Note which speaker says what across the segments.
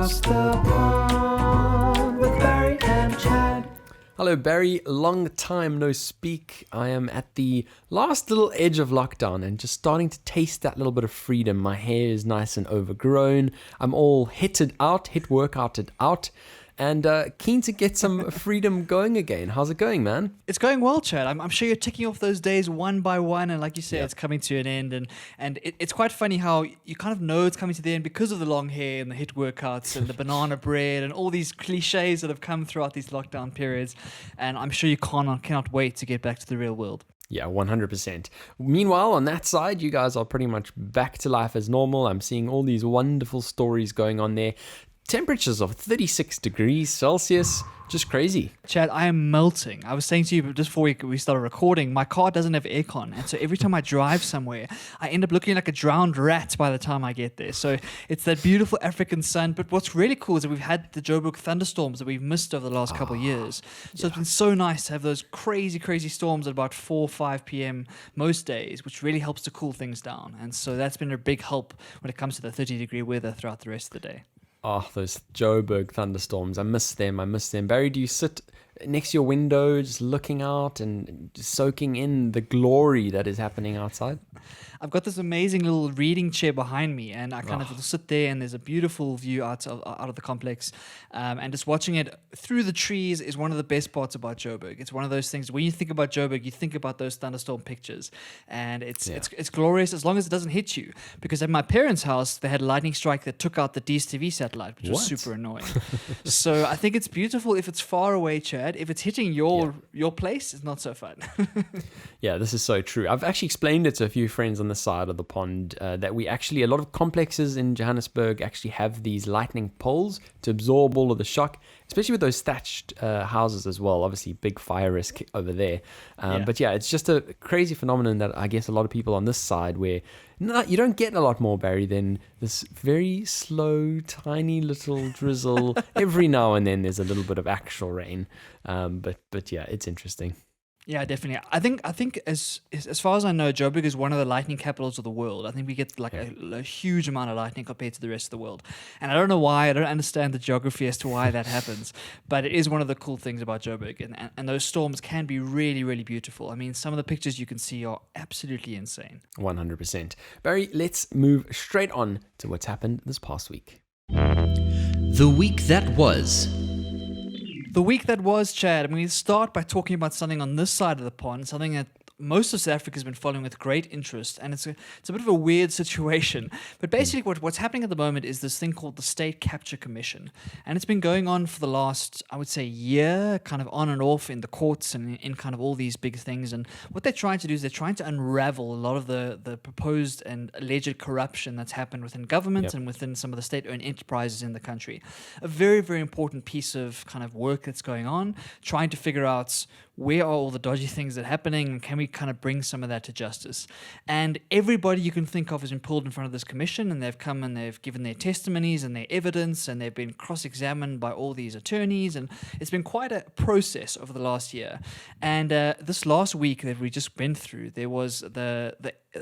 Speaker 1: Across the pond with Barry and Chad.
Speaker 2: Hello Barry, long time no speak. I am at the last little edge of lockdown and just starting to taste that little bit of freedom. My hair is nice and overgrown. I'm all hit workouted out, and keen to get some freedom going again. How's it going, man?
Speaker 3: It's going well, Chad. I'm sure you're ticking off those days one by one, and like you said, It's coming to an end. And it's quite funny how you kind of know it's coming to the end because of the long hair and the HIIT workouts and the banana bread and all these cliches that have come throughout these lockdown periods. And I'm sure you cannot wait to get back to the real world.
Speaker 2: Yeah, 100%. Meanwhile, on that side, you guys are pretty much back to life as normal. I'm seeing all these wonderful stories going on there. Temperatures of 36 degrees Celsius, just crazy.
Speaker 3: Chad, I am melting. I was saying to you just before we started recording, my car doesn't have aircon, and so every time I drive somewhere, I end up looking like a drowned rat by the time I get there. So it's that beautiful African sun, but what's really cool is that we've had the Joburg thunderstorms that we've missed over the last couple of years. So It's been so nice to have those crazy, crazy storms at about 4 or 5 p.m. most days, which really helps to cool things down. And so that's been a big help when it comes to the 30-degree weather throughout the rest of the day.
Speaker 2: Oh, those Joburg thunderstorms. I miss them. Barry, do you sit next to your window just looking out and soaking in the glory that is happening outside?
Speaker 3: I've got this amazing little reading chair behind me, and I kind of sit there, and there's a beautiful view out of the complex, and just watching it through the trees is one of the best parts about Joburg. It's one of those things, when you think about Joburg, you think about those thunderstorm pictures, and it's glorious as long as it doesn't hit you, because at my parents' house, they had a lightning strike that took out the DSTV satellite, which was super annoying. So I think it's beautiful if it's far away, Chad. If it's hitting your place, it's not so fun.
Speaker 2: Yeah, this is so true. I've actually explained it to a few friends on the side of the pond that a lot of complexes in Johannesburg actually have these lightning poles to absorb all of the shock, especially with those thatched houses as well. Obviously, big fire risk over there. But yeah, it's just a crazy phenomenon that I guess a lot of people on this side where you don't get a lot more, Barry, than this very slow, tiny little drizzle. Every now and then there's a little bit of actual rain. But yeah, it's interesting.
Speaker 3: Yeah, definitely. I think as far as I know, Joburg is one of the lightning capitals of the world. I think we get like a huge amount of lightning compared to the rest of the world. And I don't know why. I don't understand the geography as to why that happens. But it is one of the cool things about Joburg. And those storms can be really, really beautiful. I mean, some of the pictures you can see are absolutely insane.
Speaker 2: 100%. Barry, let's move straight on to what's happened this past week.
Speaker 4: The week that was.
Speaker 3: The week that was, Chad, I'm going to start by talking about something on this side of the pond, something that most of South Africa has been following with great interest, and it's a bit of a weird situation. But basically what's happening at the moment is this thing called the State Capture Commission, and it's been going on for the last, I would say, year, kind of on and off in the courts and in kind of all these big things. And what they're trying to do is they're trying to unravel a lot of the proposed and alleged corruption that's happened within government and within some of the state-owned enterprises in the country. A very, very important piece of kind of work that's going on, trying to figure out where are all the dodgy things that are happening, and can we kind of bring some of that to justice? And everybody you can think of has been pulled in front of this commission, and they've come and they've given their testimonies and their evidence, and they've been cross-examined by all these attorneys, and it's been quite a process over the last year. And this last week that we just went through, there was the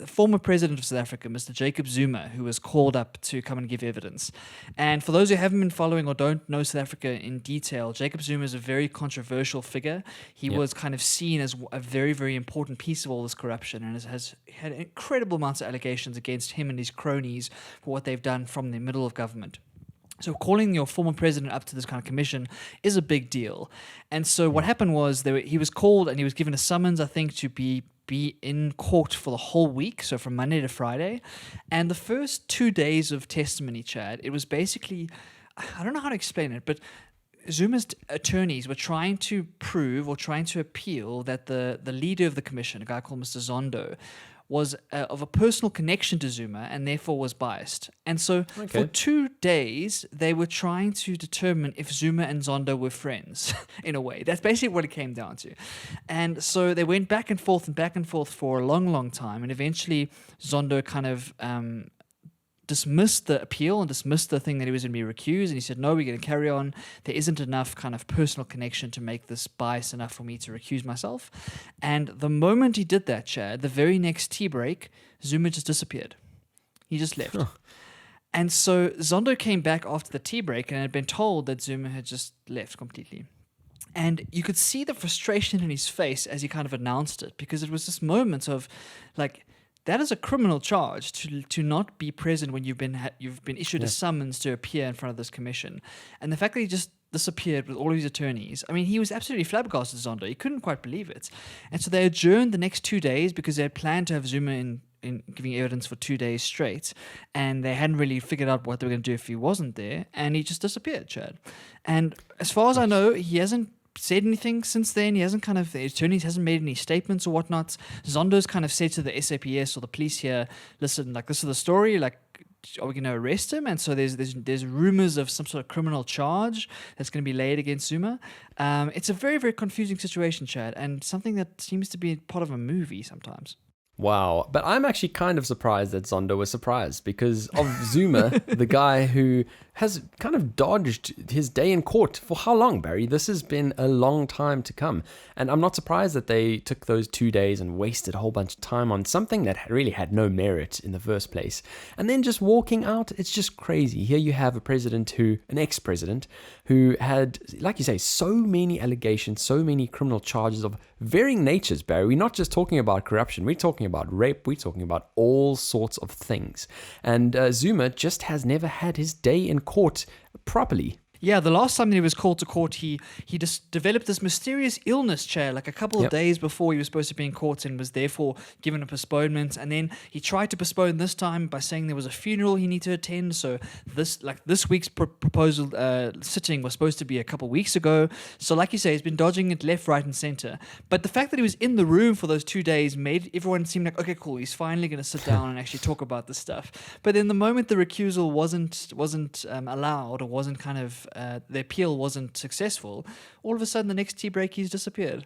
Speaker 3: former president of South Africa, Mr. Jacob Zuma, who was called up to come and give evidence. And for those who haven't been following or don't know South Africa in detail, Jacob Zuma is a very controversial figure. He was kind of seen as a very, very important piece of all this corruption, and has had incredible amounts of allegations against him and his cronies for what they've done from the middle of government. So calling your former president up to this kind of commission is a big deal. And so what happened was he was called and he was given a summons, I think, to be in court for the whole week, so from Monday to Friday. And the first 2 days of testimony, Chad, it was basically, I don't know how to explain it, but Zuma's attorneys were trying to prove or trying to appeal that the leader of the commission, a guy called Mr. Zondo, was of a personal connection to Zuma and therefore was biased. And so for 2 days, they were trying to determine if Zuma and Zondo were friends, in a way. That's basically what it came down to. And so they went back and forth for a long, long time. And eventually, Zondo kind of dismissed the appeal and dismissed the thing that he was going to be recused, and he said, no, we're going to carry on. There isn't enough kind of personal connection to make this bias enough for me to recuse myself. And the moment he did that, Chad, the very next tea break, Zuma just disappeared. He just left. And so Zondo came back after the tea break and had been told that Zuma had just left completely. And you could see the frustration in his face as he kind of announced it, because it was this moment of, like, that is a criminal charge to not be present when you've been issued a summons to appear in front of this commission. And the fact that he just disappeared with all of his attorneys, I mean, he was absolutely flabbergasted, Zondo. He couldn't quite believe it. And so they adjourned the next 2 days because they had planned to have Zuma in giving evidence for 2 days straight, and they hadn't really figured out what they were going to do if he wasn't there, and he just disappeared, Chad. And as far as I know, he hasn't said anything since then. He hasn't the attorneys hasn't made any statements or whatnot. Zondo's kind of said to the SAPS or the police here, listen, like, this is the story, like, are we going to arrest him? And so there's rumors of some sort of criminal charge that's going to be laid against Zuma. It's a very, very confusing situation, Chad, and something that seems to be part of a movie sometimes.
Speaker 2: Wow. But I'm actually kind of surprised that Zondo was surprised because of Zuma, the guy who has kind of dodged his day in court for how long, Barry? This has been a long time to come. And I'm not surprised that they took those 2 days and wasted a whole bunch of time on something that really had no merit in the first place. And then just walking out, it's just crazy. Here you have an ex-president who had, like you say, so many allegations, so many criminal charges of varying natures, Barry. We're not just talking about corruption. We're talking about rape. We're talking about all sorts of things. And Zuma just has never had his day in court properly.
Speaker 3: Yeah, the last time that he was called to court, he just developed this mysterious illness, Chair, like a couple of days before he was supposed to be in court, and was therefore given a postponement. And then he tried to postpone this time by saying there was a funeral he needed to attend. So this week's proposal sitting was supposed to be a couple of weeks ago. So like you say, he's been dodging it left, right, and center. But the fact that he was in the room for those 2 days made everyone seem like, okay, cool, he's finally going to sit down and actually talk about this stuff. But then the moment the recusal wasn't allowed, or wasn't kind of the appeal wasn't successful, all of a sudden the next tea break he's disappeared.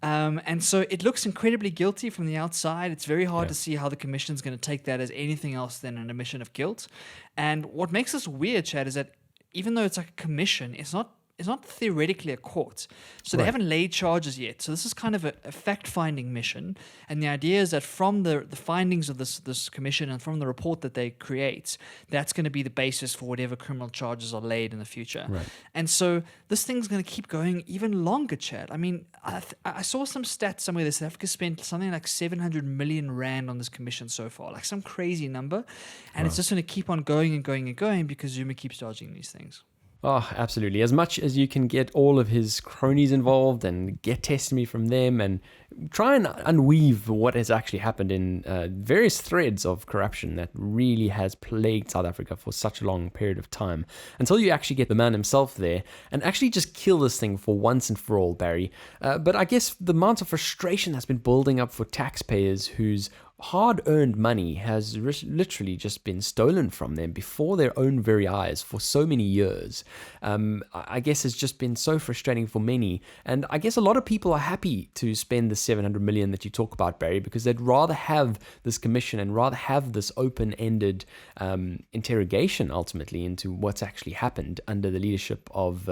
Speaker 3: And so it looks incredibly guilty from the outside. It's very hard to see how the commission's going to take that as anything else than an admission of guilt. And what makes this weird, Chad, is that even though it's like a commission, it's not theoretically a court. So they haven't laid charges yet. So this is kind of a fact-finding mission. And the idea is that from the findings of this commission and from the report that they create, that's going to be the basis for whatever criminal charges are laid in the future. Right. And so this thing's going to keep going even longer, Chad. I mean, I saw some stats somewhere that South Africa spent something like 700 million rand on this commission so far, like some crazy number. And it's just going to keep on going and going and going because Zuma keeps dodging these things.
Speaker 2: Oh, absolutely. As much as you can get all of his cronies involved and get testimony from them and try and unweave what has actually happened in various threads of corruption that really has plagued South Africa for such a long period of time, until you actually get the man himself there and actually just kill this thing for once and for all, Barry. But I guess the amount of frustration that's been building up for taxpayers whose hard-earned money has literally just been stolen from them before their own very eyes for so many years, I guess has just been so frustrating for many. And I guess a lot of people are happy to spend the 700 million that you talk about, Barry, because they'd rather have this commission and rather have this open-ended interrogation ultimately into what's actually happened under the leadership of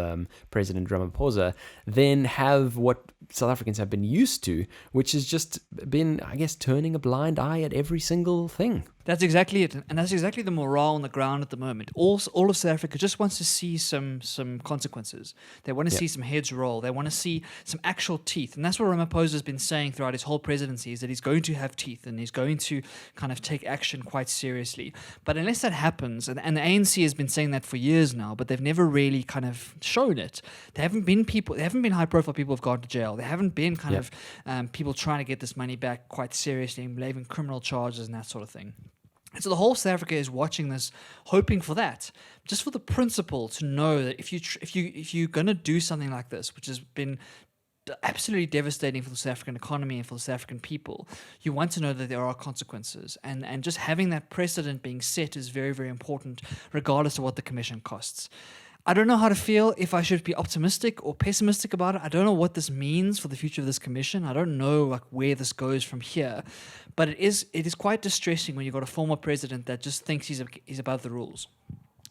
Speaker 2: President Ramaphosa than have what South Africans have been used to, which has just been, I guess, turning a blind eye at every single thing.
Speaker 3: That's exactly it, and that's exactly the morale on the ground at the moment. All of South Africa just wants to see some consequences. They want to see some heads roll. They want to see some actual teeth, and that's what Ramaphosa has been saying throughout his whole presidency, is that he's going to have teeth and he's going to kind of take action quite seriously. But unless that happens, and the ANC has been saying that for years now, but they've never really kind of shown it. There haven't been high-profile people who've gone to jail. There haven't been kind of people trying to get this money back quite seriously and leaving criminal charges and that sort of thing. And so the whole South Africa is watching this, hoping for that, just for the principle to know that if you're going to do something like this, which has been absolutely devastating for the South African economy and for the South African people, you want to know that there are consequences. And just having that precedent being set is very, very important, regardless of what the commission costs. I don't know how to feel, if I should be optimistic or pessimistic about it. I don't know what this means for the future of this commission. I don't know where this goes from here. But it is quite distressing when you've got a former president that just thinks he's above the rules.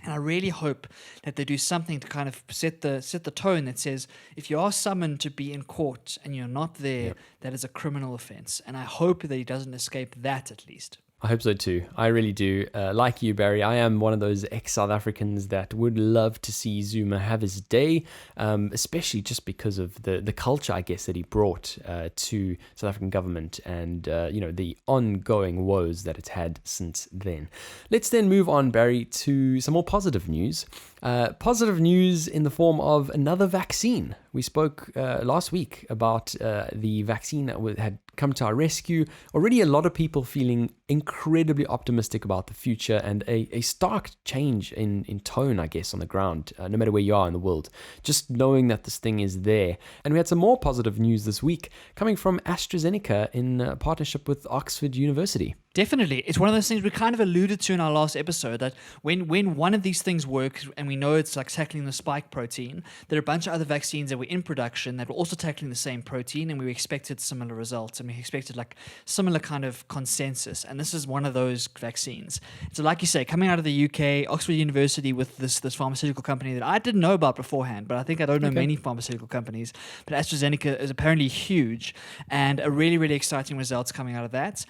Speaker 3: And I really hope that they do something to kind of set the tone that says, if you are summoned to be in court and you're not there, that is a criminal offense. And I hope that he doesn't escape that, at least.
Speaker 2: I hope so too. I really do. Like you, Barry, I am one of those ex-South Africans that would love to see Zuma have his day, especially just because of the culture, I guess, that he brought to South African government and, the ongoing woes that it's had since then. Let's then move on, Barry, to some more positive news. Positive news in the form of another vaccine. We spoke last week about the vaccine that had come to our rescue. Already a lot of people feeling incredibly optimistic about the future and a stark change in tone, I guess, on the ground, no matter where you are in the world. Just knowing that this thing is there. And we had some more positive news this week coming from AstraZeneca in partnership with Oxford University.
Speaker 3: Definitely. It's one of those things we kind of alluded to in our last episode, that when one of these things works, and we know it's like tackling the spike protein, there are a bunch of other vaccines that were in production that were also tackling the same protein, and we expected similar results, and we expected like similar kind of consensus. And this is one of those vaccines. So like you say, coming out of the UK, Oxford University with this pharmaceutical company that I didn't know about beforehand, but I think I don't know many pharmaceutical companies, but AstraZeneca is apparently huge, and a really, really exciting results coming out of that.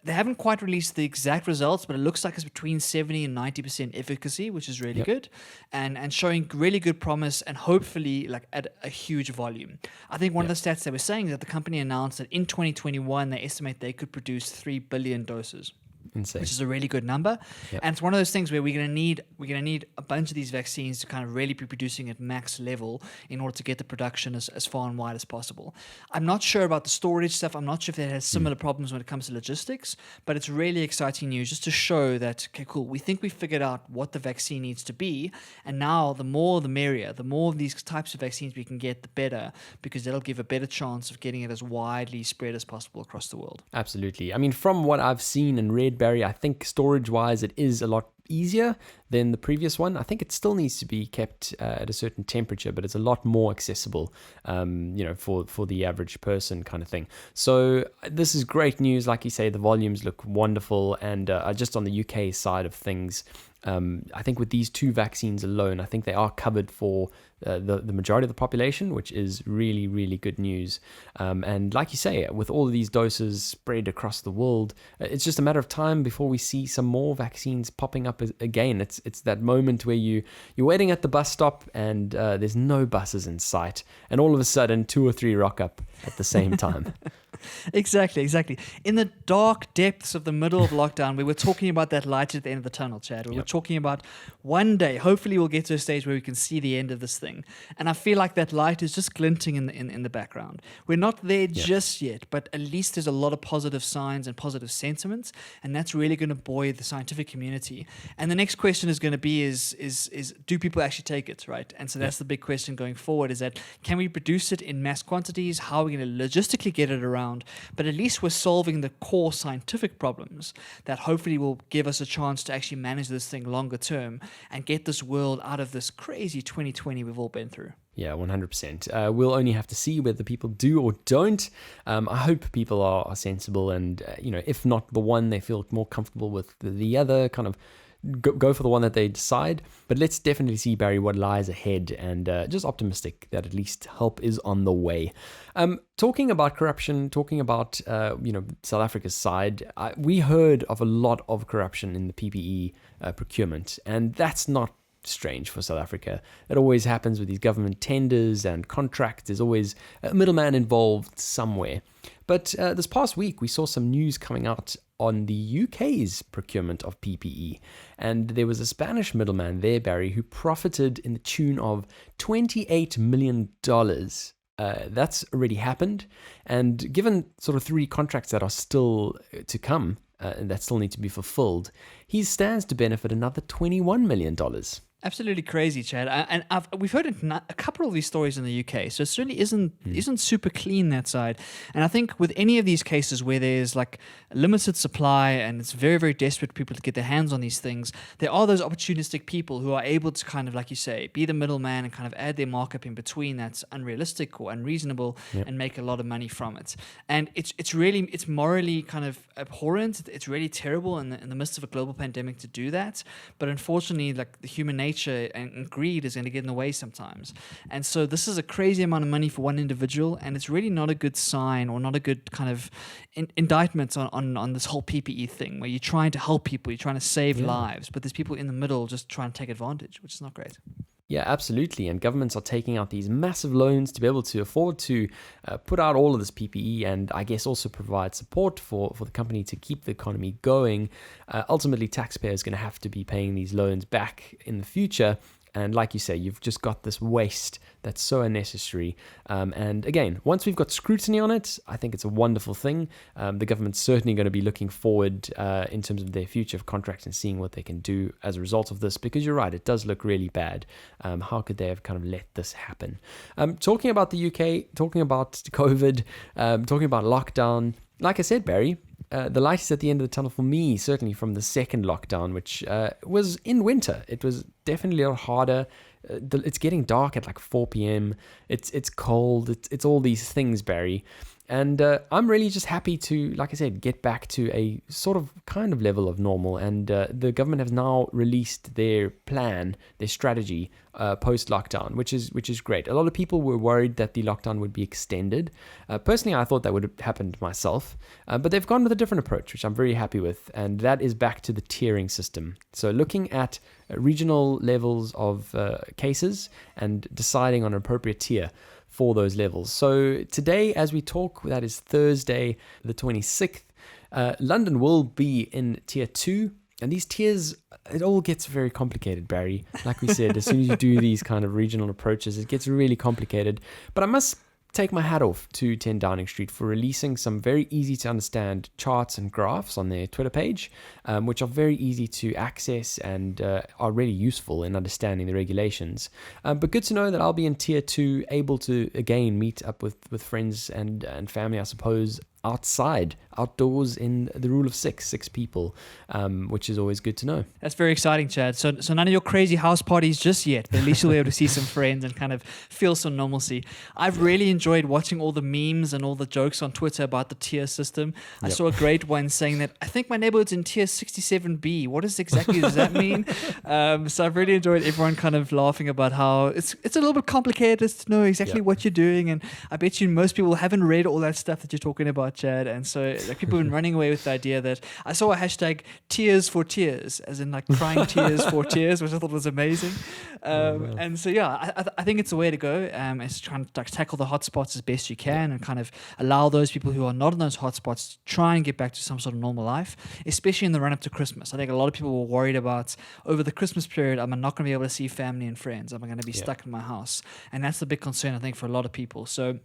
Speaker 3: They haven't quite released the exact results, but it looks like it's between 70 and 90% efficacy, which is really good, and showing really good promise, and hopefully like at a huge volume. I think one of the stats they were saying is that the company announced that in 2021 they estimate they could produce 3 billion doses.
Speaker 2: Insane.
Speaker 3: Which is a really good number. And it's one of those things where we're gonna need a bunch of these vaccines to kind of really be producing at max level in order to get the production as far and wide as possible. I'm not sure about the storage stuff. I'm not sure if that has similar problems when it comes to logistics, but it's really exciting news just to show that, okay, cool, we think we figured out what the vaccine needs to be, and now the more the merrier. The more of these types of vaccines we can get, the better, because that'll give a better chance of getting it as widely spread as possible across the world.
Speaker 2: Absolutely. I mean, from what I've seen and read, Barry, I think storage-wise it is a lot easier than the previous one. I think it still needs to be kept at a certain temperature, but it's a lot more accessible, for the average person kind of thing. So this is great news. Like you say, the volumes look wonderful, and just on the UK side of things, I think with these two vaccines alone, I think they are covered for the majority of the population, which is really, really good news. And like you say, with all of these doses spread across the world, it's just a matter of time before we see some more vaccines popping up again. It's that moment where you're waiting at the bus stop and there's no buses in sight, and all of a sudden 2 or 3 rock up at the same time.
Speaker 3: Exactly. In the dark depths of the middle of lockdown, we were talking about that light at the end of the tunnel, Chad. We were talking about one day, hopefully we'll get to a stage where we can see the end of this thing. And I feel like that light is just glinting in the background. We're not there just yet, but at least there's a lot of positive signs and positive sentiments, and that's really going to buoy the scientific community. And the next question is going to be is do people actually take it, right? And so that's the big question going forward, is that can we produce it in mass quantities? How are we going to logistically get it around? But at least we're solving the core scientific problems that hopefully will give us a chance to actually manage this thing longer term and get this world out of this crazy 2020 we've all been through.
Speaker 2: Yeah, 100%. We'll only have to see whether people do or don't. I hope people are sensible, and if not the one they feel more comfortable with, the other, kind of go for the one that they decide. But let's definitely see, Barry, what lies ahead, and just optimistic that at least help is on the way. Talking about corruption, talking about South Africa's side, we heard of a lot of corruption in the PPE procurement, and that's not strange for South Africa. It always happens with these government tenders and contracts. There's always a middleman involved somewhere. But this past week, we saw some news coming out on the UK's procurement of PPE. And there was a Spanish middleman there, Barry, who profited in the tune of $28 million. That's already happened. And given sort of 3 contracts that are still to come, and that still need to be fulfilled, he stands to benefit another $21 million.
Speaker 3: Absolutely crazy, Chad. And we've heard a couple of these stories in the UK, so it certainly isn't super clean, that side. And I think with any of these cases where there's like a limited supply and it's very, very desperate people to get their hands on these things, there are those opportunistic people who are able to kind of, like you say, be the middleman and kind of add their markup in between that's unrealistic or unreasonable and make a lot of money from it. And it's morally kind of abhorrent. It's really terrible in the midst of a global pandemic to do that. But unfortunately, like the human nature nature and greed is going to get in the way sometimes. And so this is a crazy amount of money for one individual, and it's really not a good sign or not a good kind of indictment on this whole PPE thing, where you're trying to help people, you're trying to save lives, but there's people in the middle just trying to take advantage, which is not great.
Speaker 2: Yeah, absolutely. And governments are taking out these massive loans to be able to afford to put out all of this PPE and I guess also provide support for the company to keep the economy going. Ultimately, taxpayers are going to have to be paying these loans back in the future. And like you say, you've just got this waste that's so unnecessary. And again, once we've got scrutiny on it, I think it's a wonderful thing. The government's certainly going to be looking forward in terms of their future of contracts and seeing what they can do as a result of this, because you're right, it does look really bad. How could they have kind of let this happen? Talking about the UK, talking about COVID, talking about lockdown, like I said, Barry, the light is at the end of the tunnel for me, certainly from the second lockdown, which was in winter. It was definitely a lot harder. It's getting dark at like 4 p.m. It's cold. It's all these things, Barry. And I'm really just happy to, like I said, get back to a sort of kind of level of normal. And the government has now released their plan, their strategy post-lockdown, which is great. A lot of people were worried that the lockdown would be extended. Personally, I thought that would have happened myself. But they've gone with a different approach, which I'm very happy with. And that is back to the tiering system. So looking at regional levels of cases and deciding on an appropriate tier for those levels. So today, as we talk, that is Thursday, the 26th, London will be in tier 2. And these tiers, it all gets very complicated, Barry. Like we said, as soon as you do these kind of regional approaches, it gets really complicated. But I must take my hat off to 10 Downing Street for releasing some very easy to understand charts and graphs on their Twitter page, which are very easy to access and are really useful in understanding the regulations. But good to know that I'll be in tier 2, able to again meet up with friends and family, I suppose, outdoors in the rule of six people, which is always good to know.
Speaker 3: That's very exciting, Chad. So none of your crazy house parties just yet, but at least you'll be able to see some friends and kind of feel some normalcy. I've really enjoyed watching all the memes and all the jokes on Twitter about the tier system. I saw a great one saying that I think my neighborhood's in tier 67B. What exactly does that mean? So I've really enjoyed everyone kind of laughing about how it's a little bit complicated to know exactly what you're doing. And I bet you most people haven't read all that stuff that you're talking about, Chad. And so like, people have been running away with the idea that I saw a hashtag tears for tears, as in like crying tears for tears, which I thought was amazing. And so, I think it's a way to go. It's trying to like, tackle the hotspots as best you can and kind of allow those people who are not in those hotspots to try and get back to some sort of normal life, especially in the run up to Christmas. I think a lot of people were worried about over the Christmas period, I'm not going to be able to see family and friends. I'm going to be stuck in my house. And that's the big concern, I think, for a lot of people. So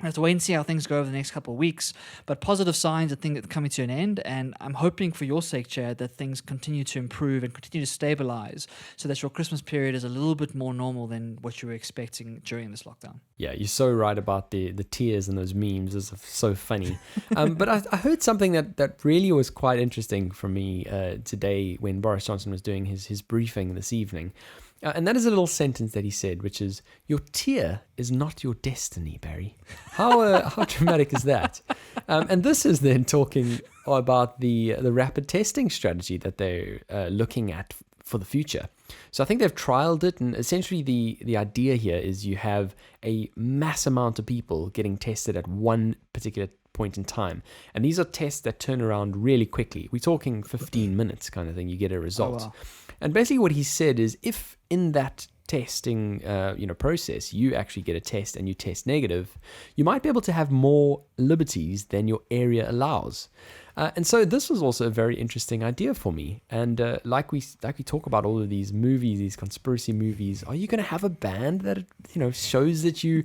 Speaker 3: we have to wait and see how things go over the next couple of weeks. But positive signs, I think, are coming to an end. And I'm hoping for your sake, Chad, that things continue to improve and continue to stabilize so that your Christmas period is a little bit more normal than what you were expecting during this lockdown.
Speaker 2: Yeah, you're so right about the tears and those memes. It's so funny. But I heard something that really was quite interesting for me today when Boris Johnson was doing his briefing this evening. And that is a little sentence that he said, which is, your tier is not your destiny, Barry. How dramatic is that? And this is then talking about the rapid testing strategy that they're looking at for the future. So I think they've trialed it, and essentially the idea here is you have a mass amount of people getting tested at one particular point in time. And these are tests that turn around really quickly. We're talking 15 minutes kind of thing, you get a result. Oh, wow. And basically what he said is, if in that testing process you actually get a test and you test negative, you might be able to have more liberties than your area allows. And so this was also a very interesting idea for me. And like we talk about all of these movies, these conspiracy movies, are you going to have a band that shows that you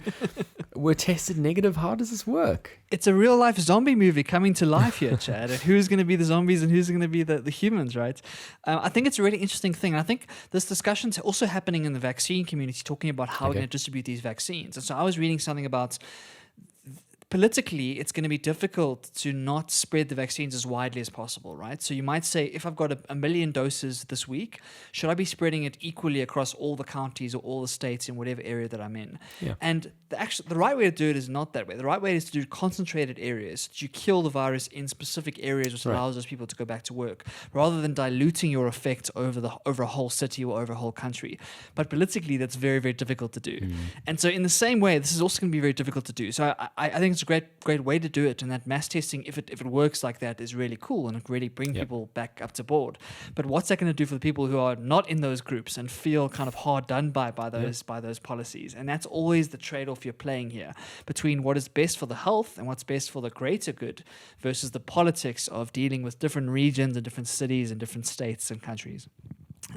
Speaker 2: were tested negative? How does this work?
Speaker 3: It's a real life zombie movie coming to life here, Chad. And who's going to be the zombies and who's going to be the humans, right? I think it's a really interesting thing. And I think this discussion's also happening in the vaccine community, talking about how we're going to distribute these vaccines. And so I was reading something about politically, it's going to be difficult to not spread the vaccines as widely as possible, right? So you might say, if I've got a million doses this week, should I be spreading it equally across all the counties or all the states in whatever area that I'm in?
Speaker 2: Yeah.
Speaker 3: And the right way to do it is not that way. The right way is to do concentrated areas, so that you kill the virus in specific areas, which allows those people to go back to work, rather than diluting your effect over a whole city or over a whole country. But politically, that's very, very difficult to do. And so in the same way, this is also going to be very difficult to do. So I think it's a great way to do it, and that mass testing, if it works like that, is really cool, and it really bring people back up to board. But what's that going to do for the people who are not in those groups and feel kind of hard done by those policies? And that's always the trade-off you're playing here between what is best for the health and what's best for the greater good versus the politics of dealing with different regions and different cities and different states and countries.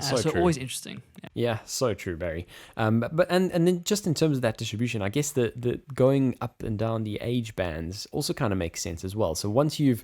Speaker 3: So
Speaker 2: true.
Speaker 3: always interesting.
Speaker 2: Yeah, so true, Barry. But then just in terms of that distribution, I guess the going up and down the age bands also kind of makes sense as well. So once you've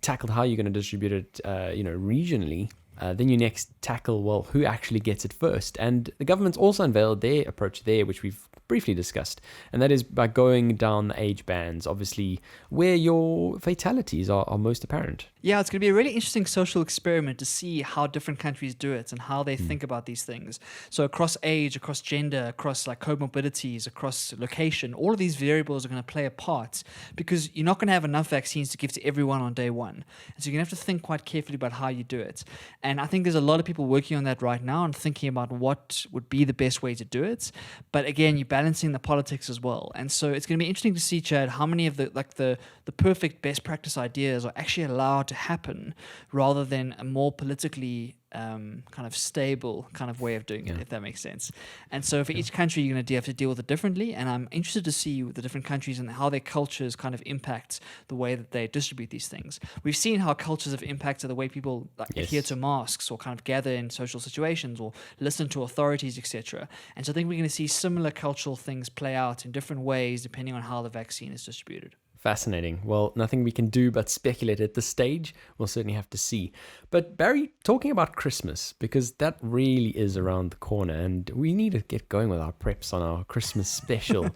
Speaker 2: tackled how you're going to distribute it, regionally, then you next tackle, well, who actually gets it first? And the government's also unveiled their approach there, which we've briefly discussed, and that is by going down the age bands, obviously, where your fatalities are most apparent.
Speaker 3: Yeah, it's going to be a really interesting social experiment to see how different countries do it and how they think about these things. So across age, across gender, across like comorbidities, across location, all of these variables are going to play a part because you're not going to have enough vaccines to give to everyone on day one. And so you're going to have to think quite carefully about how you do it. And I think there's a lot of people working on that right now and thinking about what would be the best way to do it. But again, you're balancing the politics as well. And so it's going to be interesting to see, Chad, how many of the perfect best practice ideas are actually allowed to happen rather than a more politically kind of stable kind of way of doing it, if that makes sense. And so for each country, you're going to have to deal with it differently. And I'm interested to see the different countries and how their cultures kind of impact the way that they distribute these things. We've seen how cultures have impacted the way people adhere to masks or kind of gather in social situations or listen to authorities, etc. And so I think we're going to see similar cultural things play out in different ways depending on how the vaccine is distributed.
Speaker 2: Fascinating. Well, nothing we can do but speculate at this stage. We'll certainly have to see. But Barry, talking about Christmas, because that really is around the corner and we need to get going with our preps on our Christmas special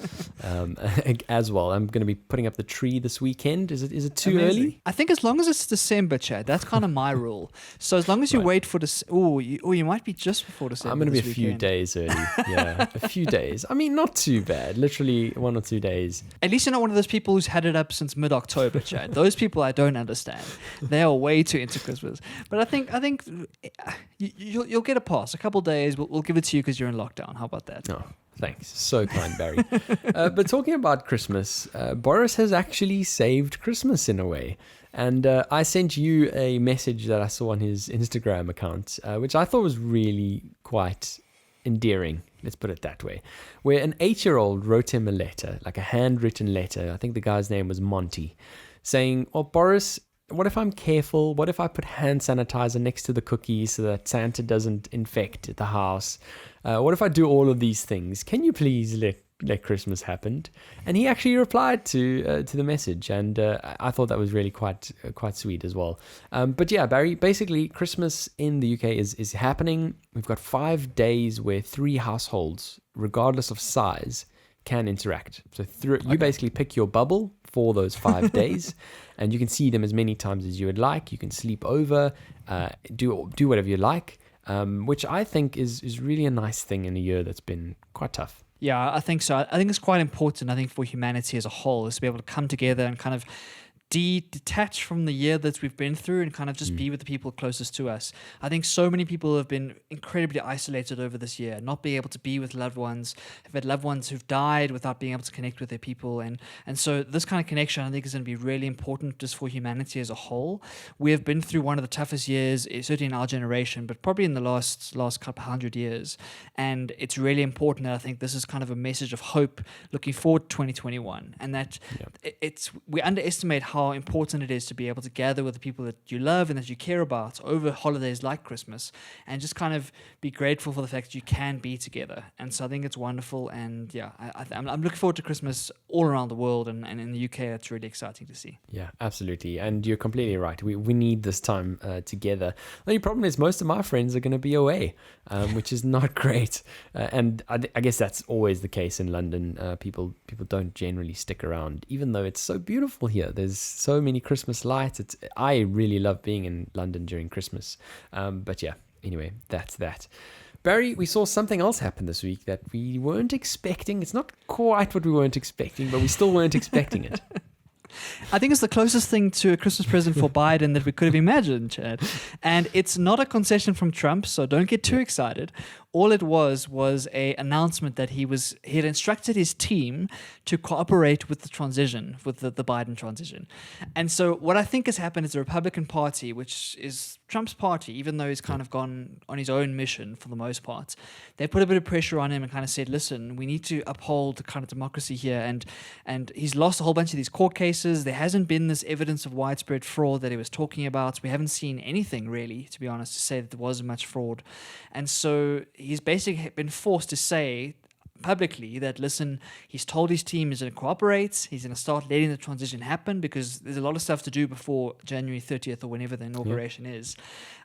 Speaker 2: as well. I'm going to be putting up the tree this weekend. Is it too early?
Speaker 3: I think as long as it's December, Chad, that's kind of my rule. So as long as you wait for you might be just before December.
Speaker 2: I'm going to be a few days early. Yeah, a few days. I mean, not too bad. Literally 1 or 2 days.
Speaker 3: At least you're not one of those people who's had it up since mid-October, Chad. Those people I don't understand. They are way too into Christmas. But I think you'll get a pass. A couple of days, we'll give it to you because you're in lockdown. How about that?
Speaker 2: Oh, thanks. So kind, Barry. But talking about Christmas, Boris has actually saved Christmas in a way. And I sent you a message that I saw on his Instagram account, which I thought was really quite endearing, let's put it that way, where an 8-year-old wrote him a letter, like a handwritten letter. I think the guy's name was Monty, saying, "Oh, Boris, what if I'm careful? What if I put hand sanitizer next to the cookies so that Santa doesn't infect the house? What if I do all of these things? Can you please let Christmas happen?" And he actually replied to the message, and I thought that was really quite sweet as well. But yeah, Barry, basically Christmas in the UK is happening. We've got 5 days where 3 households, regardless of size, can interact. So you basically pick your bubble for those 5 days, and you can see them as many times as you would like. You can sleep over, do whatever you like, which I think is really a nice thing in a year that's been quite tough.
Speaker 3: Yeah, I think so. I think it's quite important, I think, for humanity as a whole, is to be able to come together and kind of detach from the year that we've been through and kind of just be with the people closest to us. I think so many people have been incredibly isolated over this year, not being able to be with loved ones, have had loved ones who've died without being able to connect with their people. And so this kind of connection, I think, is going to be really important just for humanity as a whole. We have been through one of the toughest years, certainly in our generation, but probably in the last couple 100 years. And it's really important that I think this is kind of a message of hope looking forward to 2021, and that we underestimate how how important it is to be able to gather with the people that you love and that you care about over holidays like Christmas, and just kind of be grateful for the fact that you can be together. And so I think it's wonderful, and yeah, I'm looking forward to Christmas all around the world, and in the UK it's really exciting to see.
Speaker 2: Yeah, absolutely. And you're completely right. We need this time together. The only problem is most of my friends are going to be away, which is not great. And I guess that's always the case in London. People don't generally stick around, even though it's so beautiful here. There's so many Christmas lights. I really love being in London during Christmas. But yeah, anyway, that's that. Barry, we saw something else happen this week that we weren't expecting. It's not quite what we weren't expecting, but we still weren't expecting it.
Speaker 3: I think it's the closest thing to a Christmas present for Biden that we could have imagined, Chad. And it's not a concession from Trump, so don't get too excited. All it was a announcement that he had instructed his team to cooperate with the transition, with the Biden transition. And so what I think has happened is the Republican Party, which is Trump's party, even though he's kind of gone on his own mission for the most part, they put a bit of pressure on him and kind of said, listen, we need to uphold the kind of democracy here. And he's lost a whole bunch of these court cases. There hasn't been this evidence of widespread fraud that he was talking about. We haven't seen anything really, to be honest, to say that there wasn't much fraud. And so he's basically been forced to say publicly that, listen, he's told his team he's going to cooperate, he's going to start letting the transition happen, because there's a lot of stuff to do before January 30th or whenever the inauguration is.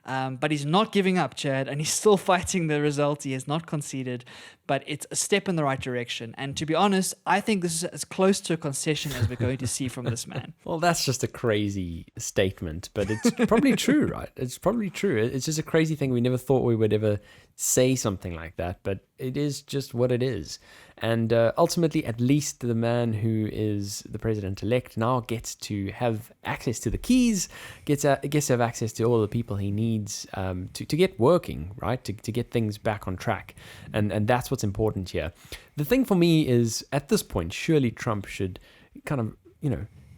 Speaker 3: But he's not giving up, Chad, and he's still fighting the result. He has not conceded, but it's a step in the right direction. And to be honest, I think this is as close to a concession as we're going to see from this man.
Speaker 2: Well, that's just a crazy statement, but it's probably true, right? It's probably true. It's just a crazy thing. We never thought we would ever say something like that, but it is just what it is. And ultimately, at least the man who is the president-elect now gets to have access to the keys, gets to have access to all the people he needs to get working, right? To get things back on track. And that's what's important here. The thing for me is, at this point, surely Trump should kind of,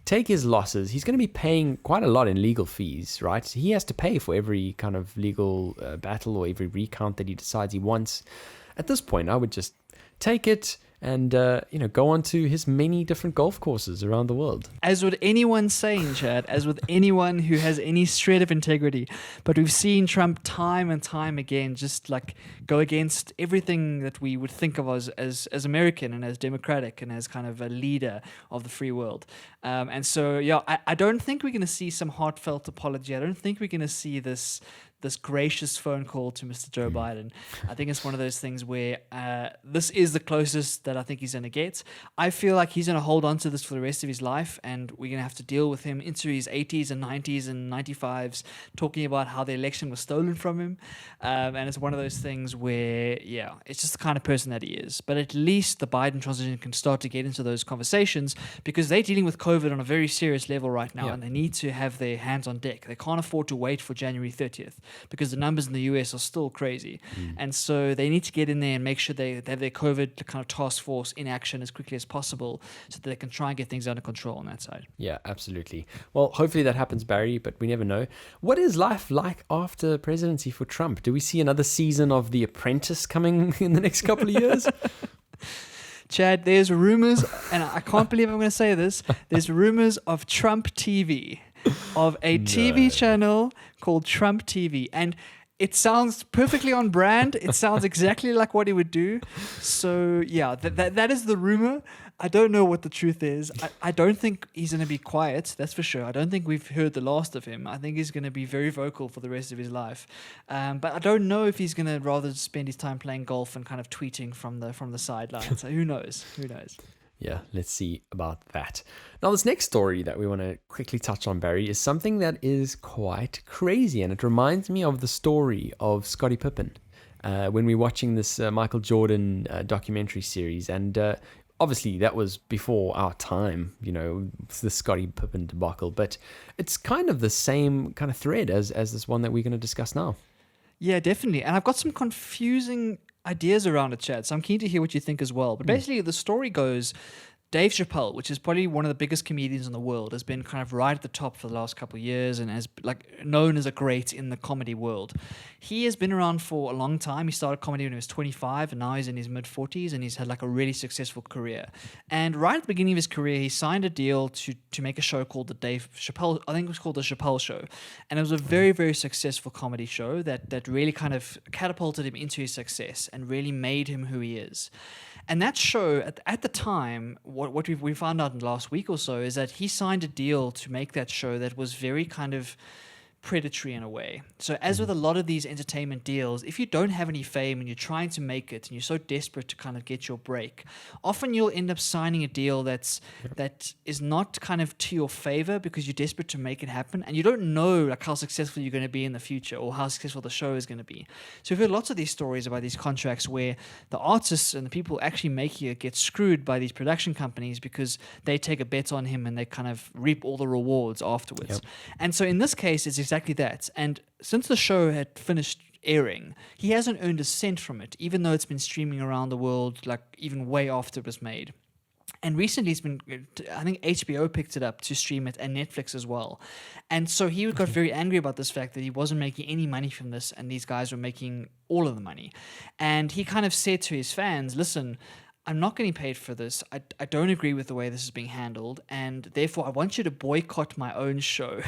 Speaker 2: take his losses. He's going to be paying quite a lot in legal fees, right? He has to pay for every kind of legal battle or every recount that he decides he wants. At this point, I would just take it and go on to his many different golf courses around the world.
Speaker 3: As with anyone saying, Chad, as with anyone who has any shred of integrity. But we've seen Trump time and time again just like go against everything that we would think of as American and as democratic and as kind of a leader of the free world. And so, yeah, I don't think we're going to see some heartfelt apology. I don't think we're going to see this gracious phone call to Mr. Joe Biden. I think it's one of those things where this is the closest that I think he's going to get. I feel like he's going to hold on to this for the rest of his life, and we're going to have to deal with him into his 80s and 90s and 95s, talking about how the election was stolen from him. And it's one of those things where, yeah, it's just the kind of person that he is. But at least the Biden transition can start to get into those conversations, because they're dealing with COVID on a very serious level right now, and they need to have their hands on deck. They can't afford to wait for January 30th. Because the numbers in the US are still crazy. And so they need to get in there and make sure they have their COVID kind of task force in action as quickly as possible, so that they can try and get things under control on that side.
Speaker 2: Yeah, absolutely. Well, hopefully that happens, Barry, but we never know. What is life like after presidency for Trump? Do we see another season of The Apprentice coming in the next couple of years?
Speaker 3: Chad, there's rumors, and I can't believe I'm going to say this, there's rumors of Trump TV. Of a TV channel called Trump TV. And it sounds perfectly on brand. It sounds exactly like what he would do. So, yeah, that is the rumor. I don't know what the truth is. I don't think he's going to be quiet, that's for sure. I don't think we've heard the last of him. I think he's going to be very vocal for the rest of his life. But I don't know if he's going to rather spend his time playing golf and kind of tweeting from the sidelines. So who knows? Who knows?
Speaker 2: Yeah, let's see about that. Now, this next story that we want to quickly touch on, Barry, is something that is quite crazy. And it reminds me of the story of Scottie Pippen when we were watching this Michael Jordan documentary series. And obviously, that was before our time, the Scottie Pippen debacle. But it's kind of the same kind of thread as this one that we're going to discuss now.
Speaker 3: Yeah, definitely. And I've got some confusing ideas around it, Chad, so I'm keen to hear what you think as well. But basically, the story goes Dave Chappelle, which is probably one of the biggest comedians in the world, has been kind of right at the top for the last couple of years and has like known as a great in the comedy world. He has been around for a long time. He started comedy when he was 25 and now he's in his mid-40s and he's had like a really successful career. And right at the beginning of his career, he signed a deal to make a show called the Dave Chappelle, I think it was called the Chappelle Show. And it was a very, very successful comedy show that really kind of catapulted him into his success and really made him who he is. And that show, at the time, what we found out in the last week or so is that he signed a deal to make that show that was very kind of predatory in a way. So as with a lot of these entertainment deals, if you don't have any fame and you're trying to make it and you're so desperate to kind of get your break, often you'll end up signing a deal that is not kind of to your favor because you're desperate to make it happen and you don't know like how successful you're going to be in the future or how successful the show is going to be. So we've heard lots of these stories about these contracts where the artists and the people actually making it get screwed by these production companies because they take a bet on him and they kind of reap all the rewards afterwards.
Speaker 2: Yep.
Speaker 3: And so in this case, it's exactly that. And since the show had finished airing, he hasn't earned a cent from it, even though it's been streaming around the world, like even way after it was made. And recently it's been, I think HBO picked it up to stream it and Netflix as well. And so he got very angry about this fact that he wasn't making any money from this and these guys were making all of the money. And he kind of said to his fans, listen, I'm not getting paid for this. I don't agree with the way this is being handled, and therefore I want you to boycott my own show.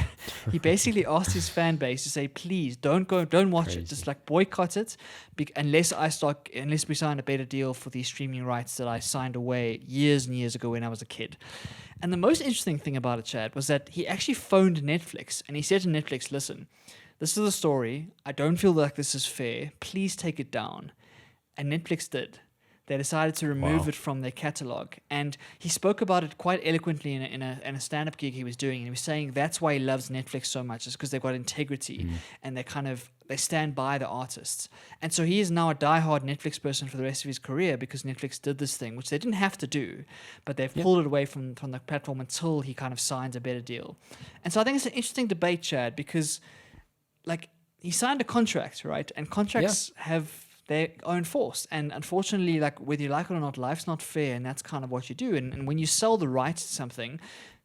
Speaker 3: He basically asked his fan base to say, please don't watch it. Just like boycott it, unless we sign a better deal for these streaming rights that I signed away years and years ago when I was a kid. And the most interesting thing about it, Chad, was that he actually phoned Netflix and he said to Netflix, listen, this is the story. I don't feel like this is fair. Please take it down. And Netflix did. They decided to remove it from their catalog. And he spoke about it quite eloquently in a stand-up gig he was doing. And he was saying that's why he loves Netflix so much, is because they've got integrity and they stand by the artists. And so he is now a diehard Netflix person for the rest of his career because Netflix did this thing, which they didn't have to do, but they've pulled it away from the platform until he kind of signs a better deal. And so I think it's an interesting debate, Chad, because like he signed a contract, right? And contracts have their own force. And unfortunately, like whether you like it or not, life's not fair, and that's kind of what you do. And when you sell the rights to something,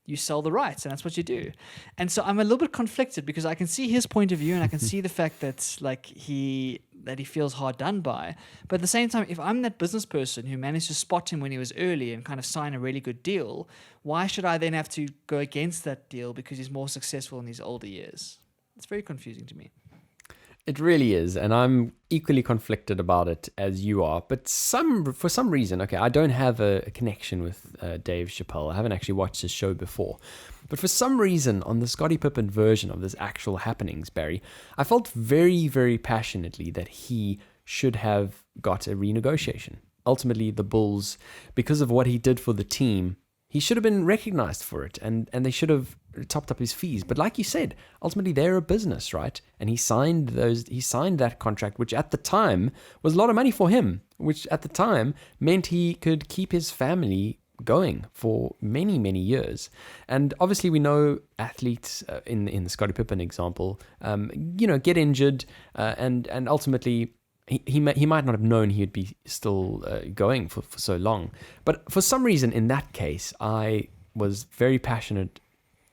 Speaker 3: you sell the rights, and that's what you do. And so I'm a little bit conflicted because I can see his point of view and I can see the fact that like he feels hard done by. But at the same time, if I'm that business person who managed to spot him when he was early and kind of sign a really good deal, why should I then have to go against that deal because he's more successful in his older years? It's very confusing to me.
Speaker 2: It really is, and I'm equally conflicted about it as you are. But for some reason, okay, I don't have a connection with Dave Chappelle. I haven't actually watched his show before. But for some reason, on the Scottie Pippen version of this actual happenings, Barry, I felt very, very passionately that he should have got a renegotiation. Ultimately, the Bulls, because of what he did for the team, he should have been recognized for it, and they should have topped up his fees. But like you said, ultimately they're a business, right? And he signed that contract, which at the time was a lot of money for him, which at the time meant he could keep his family going for many, many years. And obviously we know athletes in the Scottie Pippen example, get injured and ultimately he might not have known he'd be still going for so long. But for some reason in that case, I was very passionate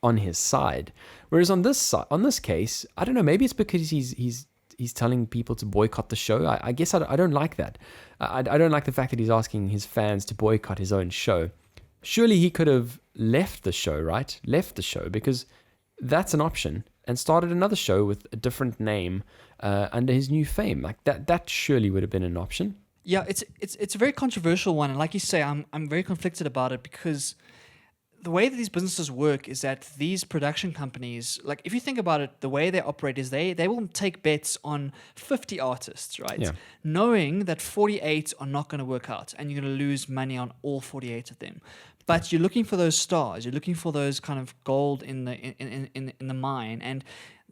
Speaker 2: on his side. Whereas on this case, I don't know, maybe it's because he's telling people to boycott the show. I guess I don't like that. I don't like the fact that he's asking his fans to boycott his own show. Surely he could have left the show, right? Left the show, because that's an option, and started another show with a different name under his new fame. Like that surely would have been an option.
Speaker 3: Yeah, it's a very controversial one, and like you say, I'm very conflicted about it because the way that these businesses work is that these production companies, like if you think about it, the way they operate is they will take bets on 50 artists, right? Yeah. Knowing that 48 are not going to work out and you're going to lose money on all 48 of them. But you're looking for those stars, you're looking for those kind of gold in the mine, and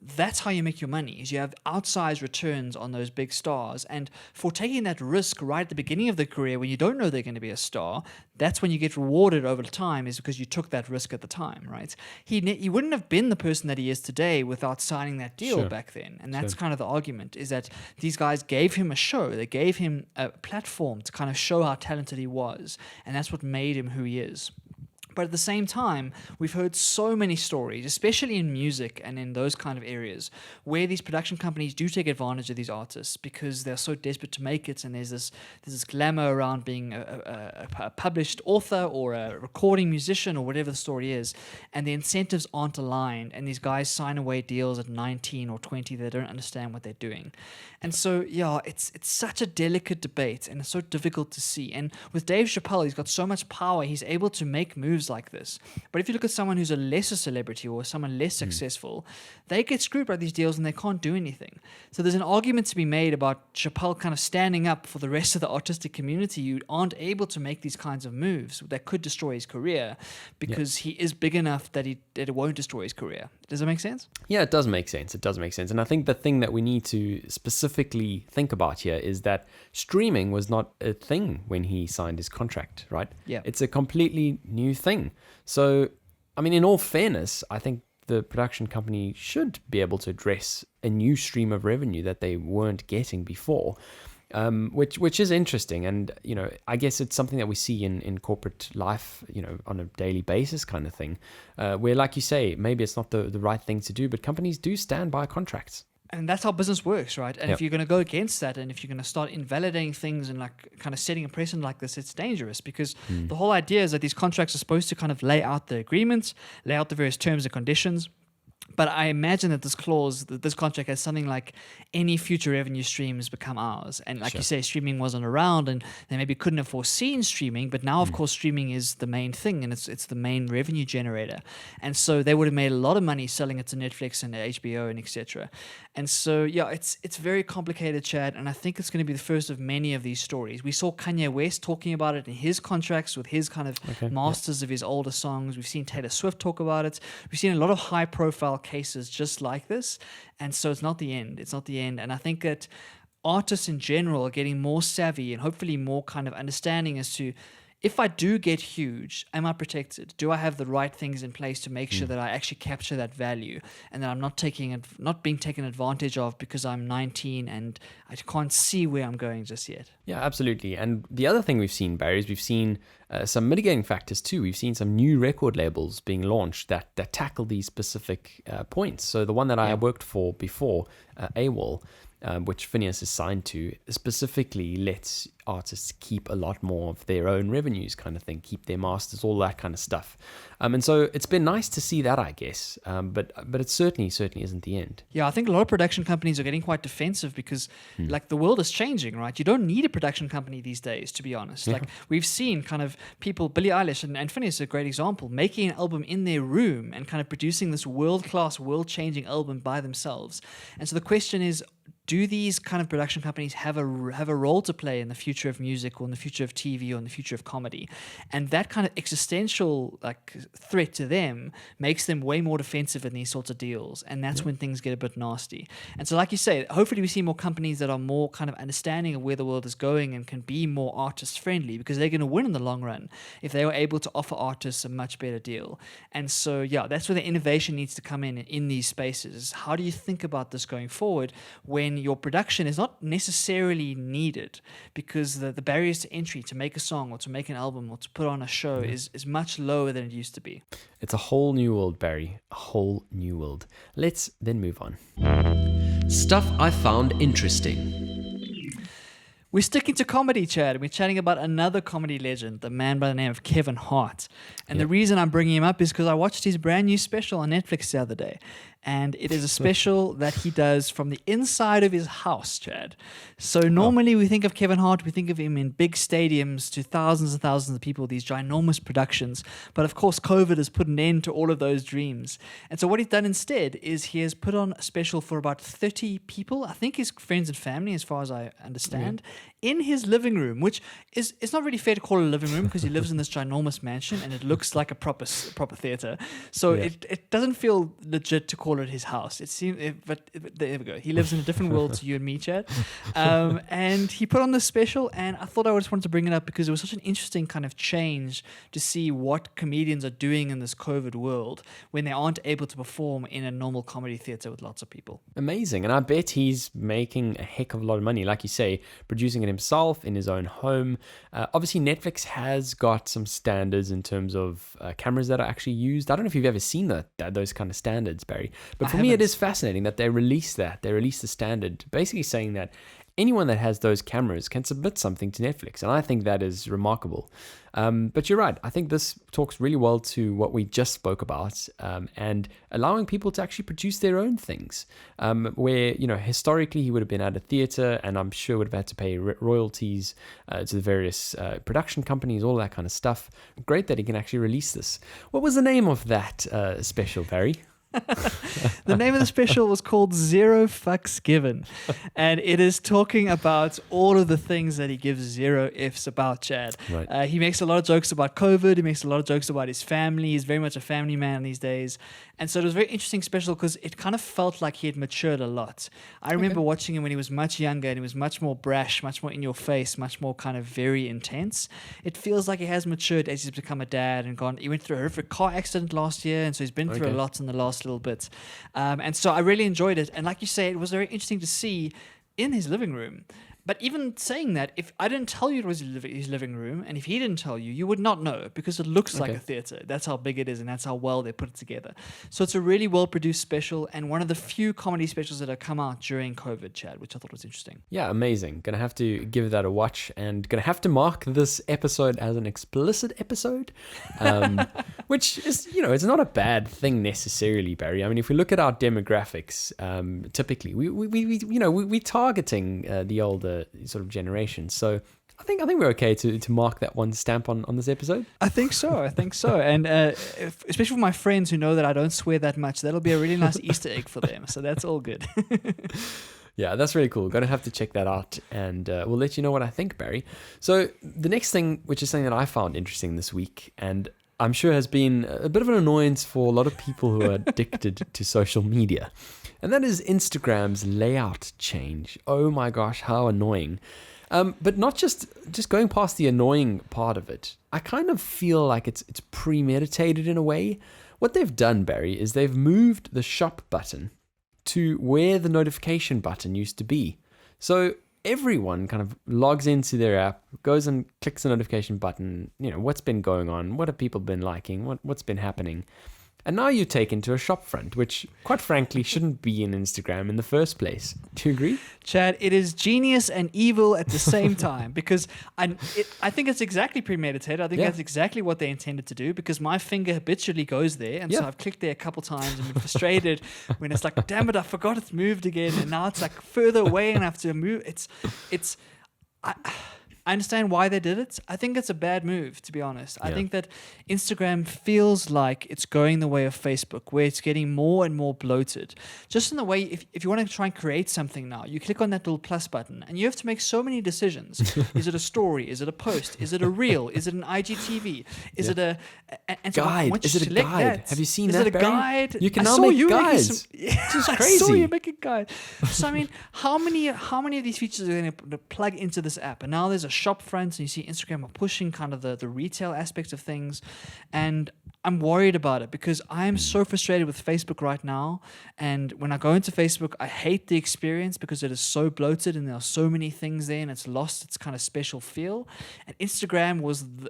Speaker 3: that's how you make your money, is you have outsized returns on those big stars. And for taking that risk right at the beginning of the career when you don't know they're going to be a star, that's when you get rewarded over time, is because you took that risk at the time, right? He wouldn't have been the person that he is today without signing that deal back then. And that's kind of the argument, is that these guys gave him a show. They gave him a platform to kind of show how talented he was. And that's what made him who he is. But at the same time, we've heard so many stories, especially in music and in those kind of areas, where these production companies do take advantage of these artists because they're so desperate to make it, and there's this glamour around being a published author or a recording musician or whatever the story is, and the incentives aren't aligned, and these guys sign away deals at 19 or 20. They don't understand what they're doing. And so, yeah, it's such a delicate debate, and it's so difficult to see. And with Dave Chappelle, he's got so much power, he's able to make moves like this. But if you look at someone who's a lesser celebrity or someone less successful, they get screwed by these deals and they can't do anything. So there's an argument to be made about Chappelle kind of standing up for the rest of the artistic community who aren't able to make these kinds of moves that could destroy his career, because he is big enough that it won't destroy his career. Does that make sense?
Speaker 2: Yeah, it does make sense. It does make sense. And I think the thing that we need to specifically think about here is that streaming was not a thing when he signed his contract, right?
Speaker 3: Yeah.
Speaker 2: It's a completely new thing. So, I mean, in all fairness, I think the production company should be able to address a new stream of revenue that they weren't getting before. Which is interesting, and I guess it's something that we see in corporate life, on a daily basis kind of thing, where, like you say, maybe it's not the right thing to do, but companies do stand by contracts.
Speaker 3: And that's how business works, right? And if you're going to go against that, and if you're going to start invalidating things and like kind of setting a precedent like this, it's dangerous, because the whole idea is that these contracts are supposed to kind of lay out the agreements, lay out the various terms and conditions. But I imagine that this contract has something like any future revenue streams become ours. And like you say, streaming wasn't around, and they maybe couldn't have foreseen streaming. But now, of course, streaming is the main thing, and it's the main revenue generator. And so they would have made a lot of money selling it to Netflix and HBO and etc. And so, yeah, it's very complicated, Chad. And I think it's going to be the first of many of these stories. We saw Kanye West talking about it in his contracts with his kind of masters of his older songs. We've seen Taylor Swift talk about it. We've seen a lot of high-profile cases just like this, and so it's not the end. And I think that artists in general are getting more savvy and hopefully more kind of understanding as to, if I do get huge, am I protected? Do I have the right things in place to make sure that I actually capture that value, and that I'm not being taken advantage of because I'm 19 and I can't see where I'm going just yet?
Speaker 2: Yeah, absolutely. And the other thing we've seen, Barry, is we've seen some mitigating factors too. We've seen some new record labels being launched that tackle these specific points. So the one that I worked for before, AWOL, which Phineas is signed to, specifically lets artists keep a lot more of their own revenues, kind of thing, keep their masters, all that kind of stuff. And so it's been nice to see that, I guess. But it certainly isn't the end.
Speaker 3: Yeah, I think a lot of production companies are getting quite defensive because, like, the world is changing, right? You don't need a production company these days, to be honest. Like, we've seen kind of people, Billie Eilish and Phineas is a great example, making an album in their room and kind of producing this world-class, world-changing album by themselves. And so the question is, do these kind of production companies have a role to play in the future of music, or in the future of TV, or in the future of comedy? And that kind of existential threat to them makes them way more defensive in these sorts of deals, and that's when things get a bit nasty. And so, like you say, hopefully we see more companies that are more kind of understanding of where the world is going and can be more artist friendly, because they're going to win in the long run if they are able to offer artists a much better deal. And so, yeah, that's where the innovation needs to come in these spaces. How do you think about this going forward when your production is not necessarily needed, because the barriers to entry to make a song or to make an album or to put on a show is much lower than it used to be?
Speaker 2: It's a whole new world, Barry. A whole new world. Let's then move on.
Speaker 4: Stuff I found interesting.
Speaker 3: We're sticking to comedy, Chad, and we're chatting about another comedy legend, the man by the name of Kevin Hart. And the reason I'm bringing him up is because I watched his brand new special on Netflix the other day. And it is a special that he does from the inside of his house, Chad. So normally we think of Kevin Hart, we think of him in big stadiums to thousands and thousands of people, these ginormous productions. But of course, COVID has put an end to all of those dreams. And so what he's done instead is he has put on a special for about 30 people, I think his friends and family, as far as I understand, in his living room, which is it's not really fair to call it a living room because he lives in this ginormous mansion and it looks like a proper theater. So it doesn't feel legit to call it his house. It seems, but there we go. He lives in a different world to you and me, Chad. And he put on this special, and I thought I just wanted to bring it up because it was such an interesting kind of change to see what comedians are doing in this COVID world when they aren't able to perform in a normal comedy theater with lots of people.
Speaker 2: Amazing. And I bet he's making a heck of a lot of money, like you say, producing it himself in his own home. Obviously, Netflix has got some standards in terms of cameras that are actually used. I don't know if you've ever seen those kind of standards, Barry. But for me, it is fascinating that they release that. They release the standard, basically saying that anyone that has those cameras can submit something to Netflix. And I think that is remarkable. But you're right. I think this talks really well to what we just spoke about, and allowing people to actually produce their own things, where, historically he would have been at a theater and I'm sure would have had to pay royalties to the various production companies, all that kind of stuff. Great that he can actually release this. What was the name of that special, Barry?
Speaker 3: The name of the special was called Zero Fucks Given, and it is talking about all of the things that he gives zero Fs about, Chad.
Speaker 2: Right.
Speaker 3: He makes a lot of jokes about COVID. He makes a lot of jokes about his family. He's very much a family man these days. And so it was a very interesting special because it kind of felt like he had matured a lot. I remember watching him when he was much younger and he was much more brash, much more in your face, much more kind of very intense. It feels like he has matured as he's become a dad and gone. He went through a horrific car accident last year, and so he's been through a lot in the last little bit. And so I really enjoyed it. And like you say, it was very interesting to see in his living room. But even saying that, if I didn't tell you it was his living room, and if he didn't tell you, you would not know because it looks like a theater. That's how big it is, and that's how well they put it together. So it's a really well-produced special, and one of the few comedy specials that have come out during COVID, Chad, which I thought was interesting.
Speaker 2: Yeah, amazing. Gonna have to give that a watch, and gonna have to mark this episode as an explicit episode, which is, it's not a bad thing necessarily, Barry. I mean, if we look at our demographics, typically we're targeting the older sort of generation. So I think we're okay to mark that one stamp on this episode.
Speaker 3: I think so. And especially for my friends who know that I don't swear that much, that'll be a really nice Easter egg for them. So that's all good.
Speaker 2: Yeah, that's really cool. Gonna have to check that out, and we'll let you know what I think, Barry. So the next thing, which is something that I found interesting this week, and I'm sure has been a bit of an annoyance for a lot of people who are addicted to social media, and that is Instagram's layout change. Oh my gosh, how annoying. But not just going past the annoying part of it, I kind of feel like it's premeditated in a way. What they've done, Barry, is they've moved the shop button to where the notification button used to be. So everyone kind of logs into their app, goes and clicks the notification button, what's been going on, what have people been liking, what's been happening. And now you're taken to a shop front, which, quite frankly, shouldn't be in Instagram in the first place. Do you agree?
Speaker 3: Chad, it is genius and evil at the same time, because I think it's exactly premeditated. I think that's exactly what they intended to do, because my finger habitually goes there, and so I've clicked there a couple times and been frustrated when it's like, damn it, I forgot it's moved again, and now it's like further away and I have to move. I understand why they did it. I think it's a bad move, to be honest. I think that Instagram feels like it's going the way of Facebook, where it's getting more and more bloated. Just in the way, if you want to try and create something now, you click on that little plus button, and you have to make so many decisions. Is it a story? Is it a post? Is it a reel? Is it an IGTV? Is it a
Speaker 2: guide? Is it a guide? Have you seen that,
Speaker 3: Is it a
Speaker 2: Barry?
Speaker 3: guide?
Speaker 2: You can now make guides. It's just crazy.
Speaker 3: I saw you make a guide. So I mean, how many of these features are going to plug into this app? And now there's a shop front, and you see Instagram are pushing kind of the retail aspect of things, and I'm worried about it because I am so frustrated with Facebook right now. And when I go into Facebook, I hate the experience because it is so bloated and there are so many things there, and it's lost its kind of special feel. And Instagram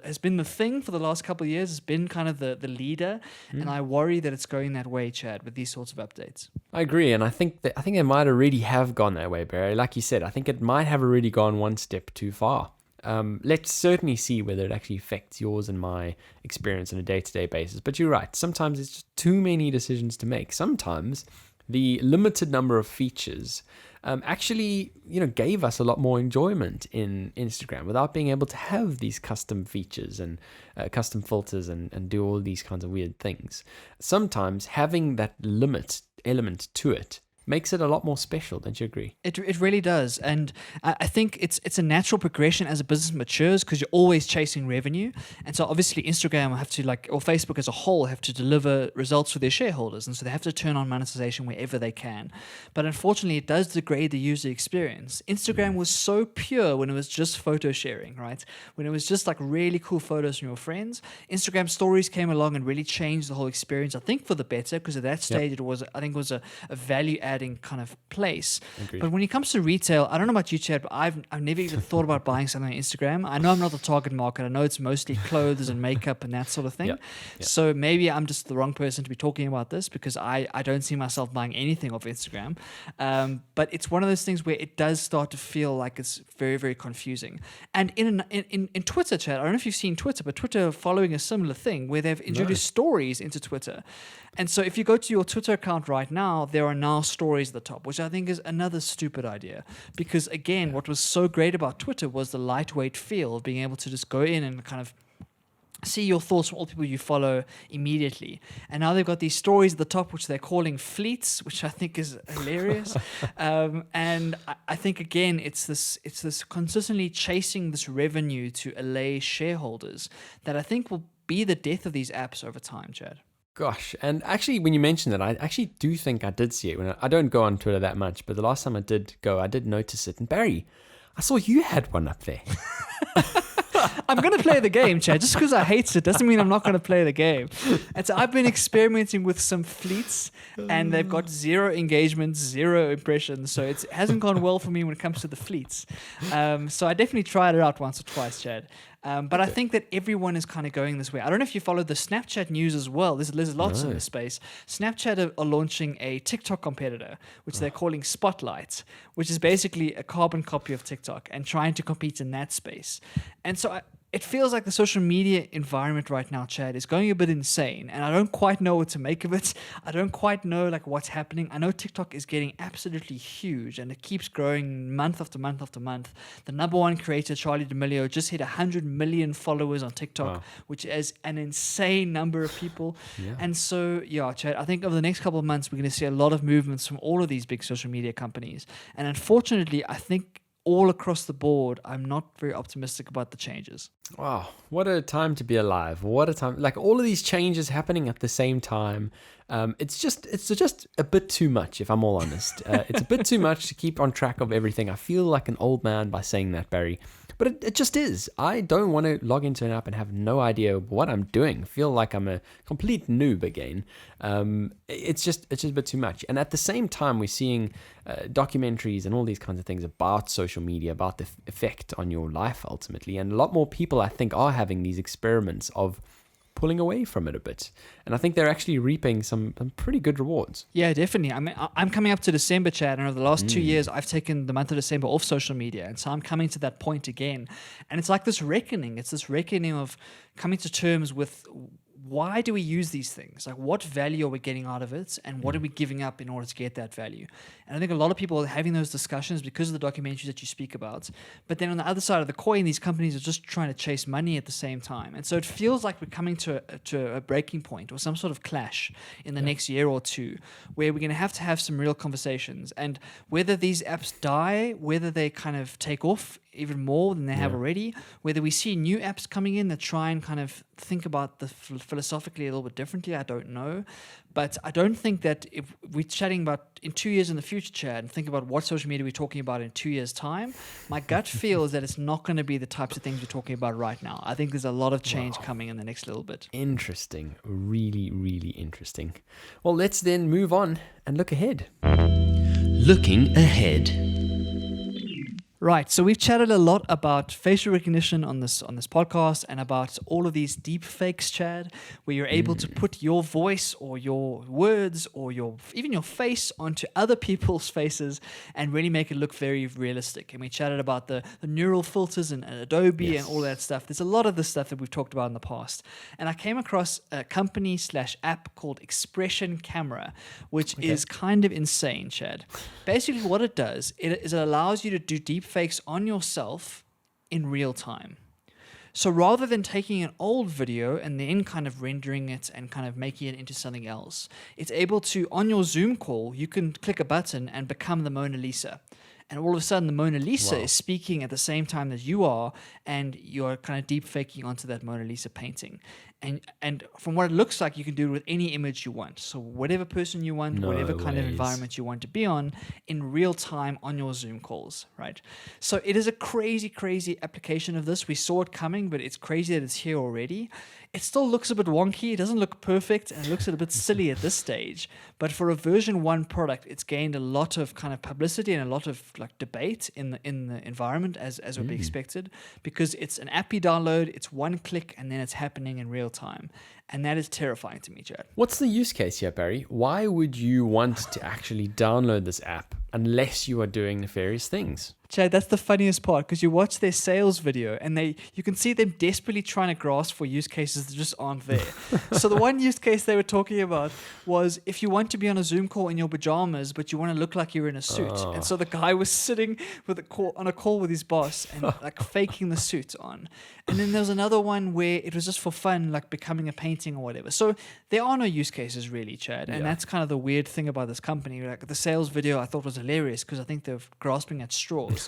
Speaker 3: has been the thing for the last couple of years. It's been kind of the leader, and I worry that it's going that way, Chad, with these sorts of updates.
Speaker 2: I agree, and I think they might already have gone that way, Barry. Like you said, I think it might have already gone one step too far. Let's certainly see whether it actually affects yours and my experience on a day-to-day basis. But you're right, sometimes it's just too many decisions to make. Sometimes the limited number of features actually, gave us a lot more enjoyment in Instagram without being able to have these custom features and custom filters and do all these kinds of weird things. Sometimes having that limit element to it makes it a lot more special. Don't you agree?
Speaker 3: It really does, and I think it's a natural progression as a business matures because you're always chasing revenue, and so obviously Instagram will have to or Facebook as a whole have to deliver results for their shareholders, and so they have to turn on monetization wherever they can. But unfortunately, it does degrade the user experience. Instagram was so pure when it was just photo sharing, right? When it was just like really cool photos from your friends. Instagram stories came along and really changed the whole experience. I think for the better because at that stage it was a value adding kind of place.
Speaker 2: Agreed.
Speaker 3: But when it comes to retail, I don't know about you, Chad, but I've never even thought about buying something on Instagram. I know I'm not the target market. I know it's mostly clothes and makeup and that sort of thing.
Speaker 2: Yeah.
Speaker 3: So maybe I'm just the wrong person to be talking about this because I don't see myself buying anything off Instagram. But it's one of those things where it does start to feel like it's very, very confusing. And in Twitter, Chad, I don't know if you've seen Twitter, but Twitter following a similar thing where they've introduced stories into Twitter. And so if you go to your Twitter account right now, there are now stories at the top, which I think is another stupid idea. Because again, what was so great about Twitter was the lightweight feel of being able to just go in and kind of see your thoughts from all the people you follow immediately. And now they've got these stories at the top, which they're calling fleets, which I think is hilarious. And I think, again, it's this consistently chasing this revenue to allay shareholders that I think will be the death of these apps over time, Chad.
Speaker 2: Gosh, and actually, when you mentioned it, I actually do think I did see it. When I don't go on Twitter that much, but the last time I did go, I did notice it. And Barry, I saw you had one up there.
Speaker 3: I'm going to play the game, Chad. Just because I hate it doesn't mean I'm not going to play the game. And so I've been experimenting with some fleets, and they've got 0 engagement, 0 impressions. So it hasn't gone well for me when it comes to the fleets. So I definitely tried it out once or twice, Chad. But I think that everyone is kind of going this way. I don't know if you followed the Snapchat news as well. There's lots in this space. Snapchat are launching a TikTok competitor, which they're calling Spotlight, which is basically a carbon copy of TikTok and trying to compete in that space. And so it feels like the social media environment right now, Chad, is going a bit insane, and I don't quite know what to make of it. I don't quite know what's happening. I know TikTok is getting absolutely huge, and it keeps growing month after month after month. The number one creator, Charlie D'Amelio, just hit 100 million followers on TikTok, which is an insane number of people. Yeah. And so, Chad, I think over the next couple of months, we're going to see a lot of movements from all of these big social media companies. And unfortunately, I think all across the board, I'm not very optimistic about the changes.
Speaker 2: Wow, what a time to be alive. What a time. Like all of these changes happening at the same time. It's just a bit too much, if I'm all honest. It's a bit too much to keep on track of everything. I feel like an old man by saying that, Barry. But it just is. I don't want to log into an app and have no idea what I'm doing. Feel like I'm a complete noob again. It's just a bit too much. And at the same time, we're seeing documentaries and all these kinds of things about social media, about the effect on your life ultimately. And a lot more people, I think, are having these experiments of pulling away from it a bit. And I think they're actually reaping some pretty good rewards.
Speaker 3: Yeah, definitely. I mean, I'm coming up to December, Chad, and over the last 2 years, I've taken the month of December off social media. And so I'm coming to that point again. And it's like this reckoning. It's this reckoning of coming to terms with why do we use these things? Like, what value are we getting out of it? And what are we giving up in order to get that value? And I think a lot of people are having those discussions because of the documentaries that you speak about. But then on the other side of the coin, these companies are just trying to chase money at the same time. And so it feels like we're coming to a breaking point or some sort of clash in the next year or two where we're going to have some real conversations. And whether these apps die, whether they kind of take off even more than they have already, whether we see new apps coming in that try and kind of think about the philosophically a little bit differently, I don't know. But I don't think that if we're chatting about in 2 years in the future, Chad, and think about what social media we're talking about in 2 years' time, my gut feels that it's not going to be the types of things we're talking about right now. I think there's a lot of change coming in the next little bit.
Speaker 2: Interesting. Really, really interesting. Well, let's then move on and look ahead.
Speaker 4: Looking ahead.
Speaker 3: Right, so we've chatted a lot about facial recognition on this podcast and about all of these deep fakes, Chad, where you're able to put your voice or your words or even your face onto other people's faces and really make it look very realistic. And we chatted about the neural filters and Adobe and all that stuff. There's a lot of this stuff that we've talked about in the past. And I came across a company/app called Xpression Camera, which is kind of insane, Chad. Basically what it does is it allows you to do deep fakes on yourself in real time. So rather than taking an old video and then kind of rendering it and kind of making it into something else, it's able to, on your Zoom call, you can click a button and become the Mona Lisa. And all of a sudden, the Mona Lisa is speaking at the same time that you are, and you're kind of deep faking onto that Mona Lisa painting. And from what it looks like, you can do it with any image you want. So whatever person you want, whatever kind of environment you want to be on, in real time on your Zoom calls, right? So it is a crazy, crazy application of this. We saw it coming, but it's crazy that it's here already. It still looks a bit wonky. It doesn't look perfect, and it looks a bit silly at this stage. But for a version 1 product, it's gained a lot of kind of publicity and a lot of like debate in the environment as would be expected, because it's an app you download, it's one click, and then it's happening in real time. And that is terrifying to me, Chad.
Speaker 2: What's the use case here, Barry? Why would you want to actually download this app unless you are doing nefarious things?
Speaker 3: Chad, that's the funniest part, because you watch their sales video and you can see them desperately trying to grasp for use cases that just aren't there. So the one use case they were talking about was if you want to be on a Zoom call in your pajamas, but you want to look like you're in a suit. And so the guy was sitting on a call with his boss and like faking the suit on. And then there was another one where it was just for fun, like becoming a painting or whatever. So there are no use cases really, Chad. And that's kind of the weird thing about this company. Like the sales video I thought was hilarious because I think they're grasping at straws.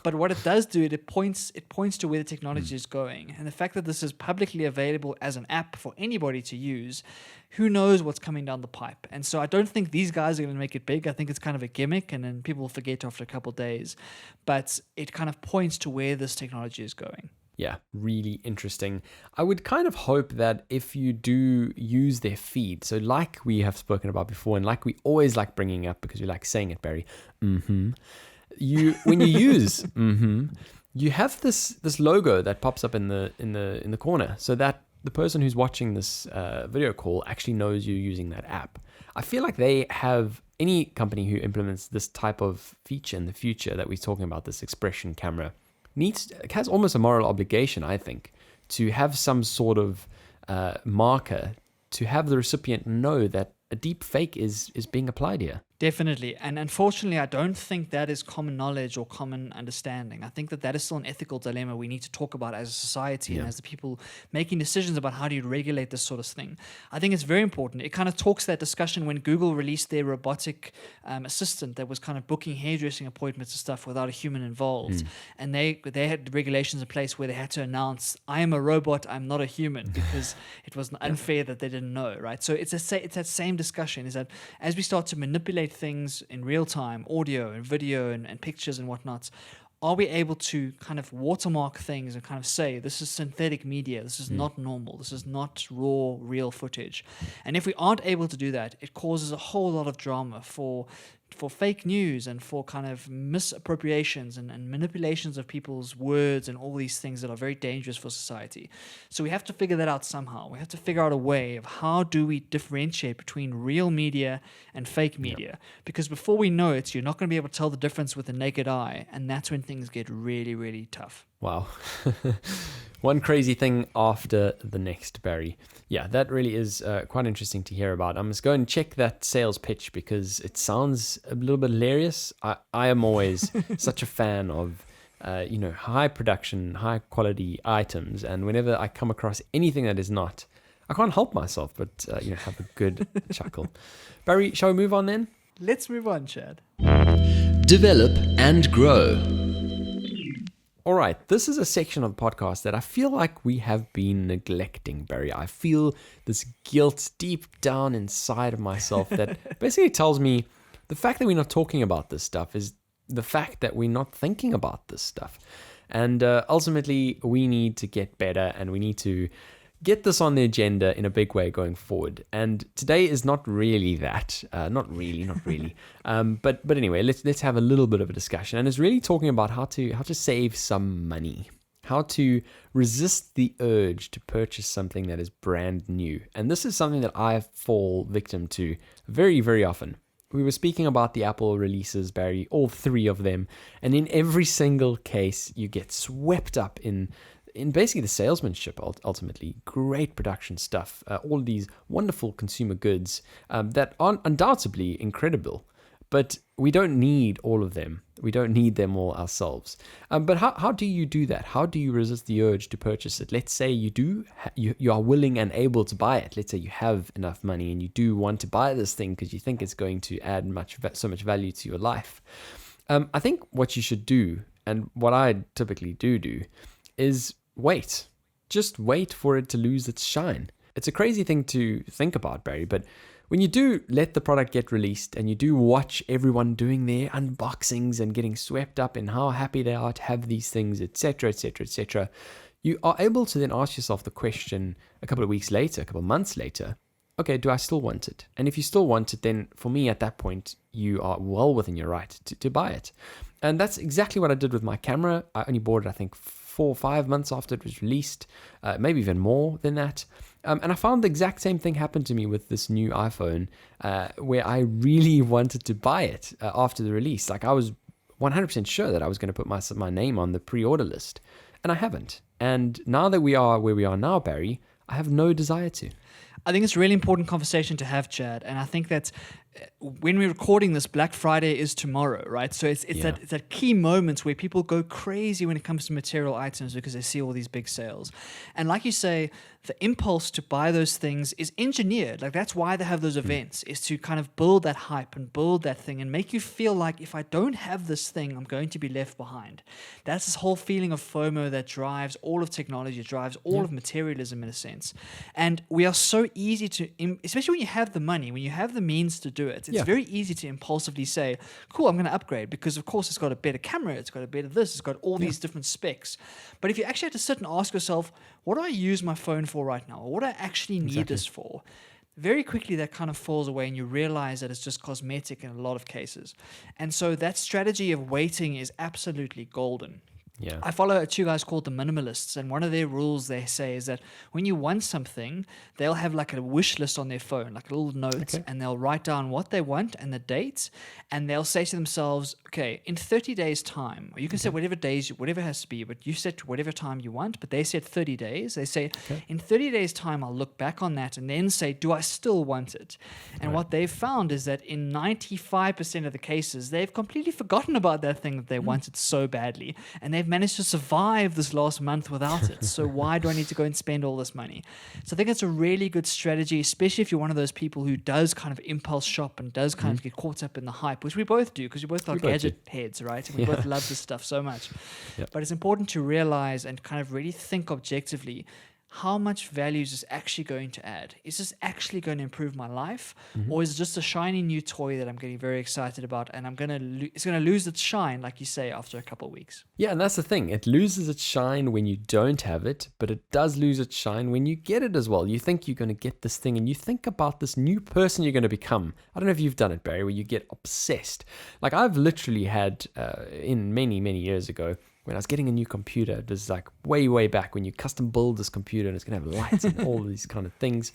Speaker 3: But what it does do, it points to where the technology is going. And the fact that this is publicly available as an app for anybody to use, who knows what's coming down the pipe. And so I don't think these guys are going to make it big. I think it's kind of a gimmick, and then people will forget after a couple of days. But it kind of points to where this technology is going.
Speaker 2: Yeah, really interesting. I would kind of hope that if you do use their feed, so like we have spoken about before, and like we always like bringing up because we like saying it, Barry, when you use you have this logo that pops up in the corner, so that the person who's watching this video call actually knows you're using that app. I feel like they have, any company who implements this type of feature in the future that we're talking about, this Xpression Camera, has almost a moral obligation, I think, to have some sort of marker to have the recipient know that a deep fake is being applied here.
Speaker 3: Definitely. And unfortunately, I don't think that is common knowledge or common understanding. I think that is still an ethical dilemma we need to talk about as a society and as the people making decisions about how do you regulate this sort of thing. I think it's very important. It kind of talks that discussion when Google released their robotic assistant that was kind of booking hairdressing appointments and stuff without a human involved. And they had regulations in place where they had to announce, I am a robot, I'm not a human, because it was unfair that they didn't know, right? So it's that same discussion, is that as we start to manipulate things in real time, audio and video and pictures and whatnot, are we able to kind of watermark things and kind of say, this is synthetic media, this is not normal, this is not raw, real footage? And if we aren't able to do that, it causes a whole lot of drama for fake news and for kind of misappropriations and manipulations of people's words and all these things that are very dangerous for society. So we have to figure that out somehow. We have to figure out a way of how do we differentiate between real media and fake media. Because before we know it, you're not going to be able to tell the difference with the naked eye, and that's when things get really, really tough.
Speaker 2: Wow. One crazy thing after the next, Barry. Yeah, that really is quite interesting to hear about. I must go and check that sales pitch because it sounds a little bit hilarious. I am always such a fan of high production, high quality items, and whenever I come across anything that is not, I can't help myself but have a good chuckle. Barry, shall we move on then?
Speaker 3: Let's move on, Chad.
Speaker 4: Develop and grow.
Speaker 2: All right, this is a section of the podcast that I feel like we have been neglecting, Barry. I feel this guilt deep down inside of myself that basically tells me the fact that we're not talking about this stuff is the fact that we're not thinking about this stuff. And ultimately, we need to get better and we need to get this on the agenda in a big way going forward. And today is not really that. Not really. But anyway, let's have a little bit of a discussion. And it's really talking about how to save some money, how to resist the urge to purchase something that is brand new. And this is something that I fall victim to very, very often. We were speaking about the Apple releases, Barry, all three of them. And in every single case, you get swept up in basically the salesmanship, ultimately. Great production stuff, all these wonderful consumer goods that are undoubtedly incredible. But we don't need all of them. We don't need them all ourselves. But how do you do that? How do you resist the urge to purchase it? Let's say you are willing and able to buy it. Let's say you have enough money and you do want to buy this thing because you think it's going to add so much value to your life. I think what you should do, and what I typically do, is wait. Just wait for it to lose its shine. It's a crazy thing to think about, Barry, but when you do let the product get released and you do watch everyone doing their unboxings and getting swept up in how happy they are to have these things, etc., etc., etc., you are able to then ask yourself the question a couple of weeks later, a couple of months later, okay, do I still want it? And if you still want it, then for me at that point, you are well within your right to buy it. And that's exactly what I did with my camera. I only bought it, I think, 4 or 5 months after it was released, maybe even more than that. And I found the exact same thing happened to me with this new iPhone, where I really wanted to buy it after the release. Like I was 100% sure that I was going to put my name on the pre-order list, and I haven't. And now that we are where we are now, Barry, I have no desire to.
Speaker 3: I think it's a really important conversation to have, Chad. And I think that when we're recording this, Black Friday is tomorrow, right? So it's that key moment where people go crazy when it comes to material items because they see all these big sales. And like you say, the impulse to buy those things is engineered. Like that's why they have those events, is to kind of build that hype and build that thing and make you feel like if I don't have this thing, I'm going to be left behind. That's this whole feeling of FOMO that drives all of technology, drives all of materialism in a sense. And we are so easy to, especially when you have the money, when you have the means to do it, it's very easy to impulsively say, cool, I'm going to upgrade because of course it's got a better camera, it's got a better this, it's got all these different specs. But if you actually have to sit and ask yourself, what do I use my phone for right now? Or what do I actually need this for? Very quickly that kind of falls away and you realize that it's just cosmetic in a lot of cases. And so that strategy of waiting is absolutely golden.
Speaker 2: Yeah.
Speaker 3: I follow 2 guys called the minimalists, and one of their rules they say is that when you want something, they'll have like a wish list on their phone, like a little note, and they'll write down what they want and the dates, and they'll say to themselves, okay, in 30 days time, or you can set whatever days, whatever it has to be, but you set whatever time you want, but they said 30 days. They say, in 30 days time, I'll look back on that and then say, do I still want it? And what they've found is that in 95% of the cases, they've completely forgotten about that thing that they wanted so badly, and they've managed to survive this last month without it. So why do I need to go and spend all this money? So I think it's a really good strategy, especially if you're one of those people who does kind of impulse shop and does kind of get caught up in the hype, which we both do because we both are gadget heads, right? And we both love this stuff so much. But it's important to realize and kind of really think objectively, how much value is this actually going to add? Is this actually going to improve my life? Or is it just a shiny new toy that I'm getting very excited about and it's going to lose its shine, like you say, after a couple of weeks?
Speaker 2: Yeah, and that's the thing. It loses its shine when you don't have it, but it does lose its shine when you get it as well. You think you're going to get this thing and you think about this new person you're going to become. I don't know if you've done it, Barry, where you get obsessed. Like I've literally had in many, many years ago, when I was getting a new computer, it was like way back when you custom build this computer and it's going to have lights and all of these kind of things.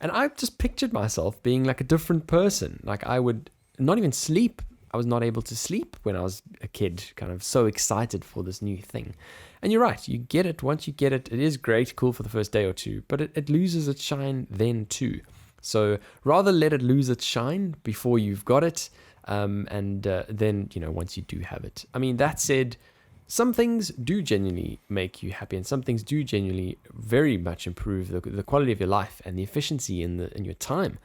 Speaker 2: And I just pictured myself being like a different person. Like I would not even sleep. I was not able to sleep when I was a kid, kind of so excited for this new thing. And you're right, you get it. Once you get it, it is great, cool for the first day or two, but it loses its shine then too. So rather let it lose its shine before you've got it. And then, once you do have it. I mean, that said, some things do genuinely make you happy, and some things do genuinely very much improve the quality of your life and the efficiency in your time.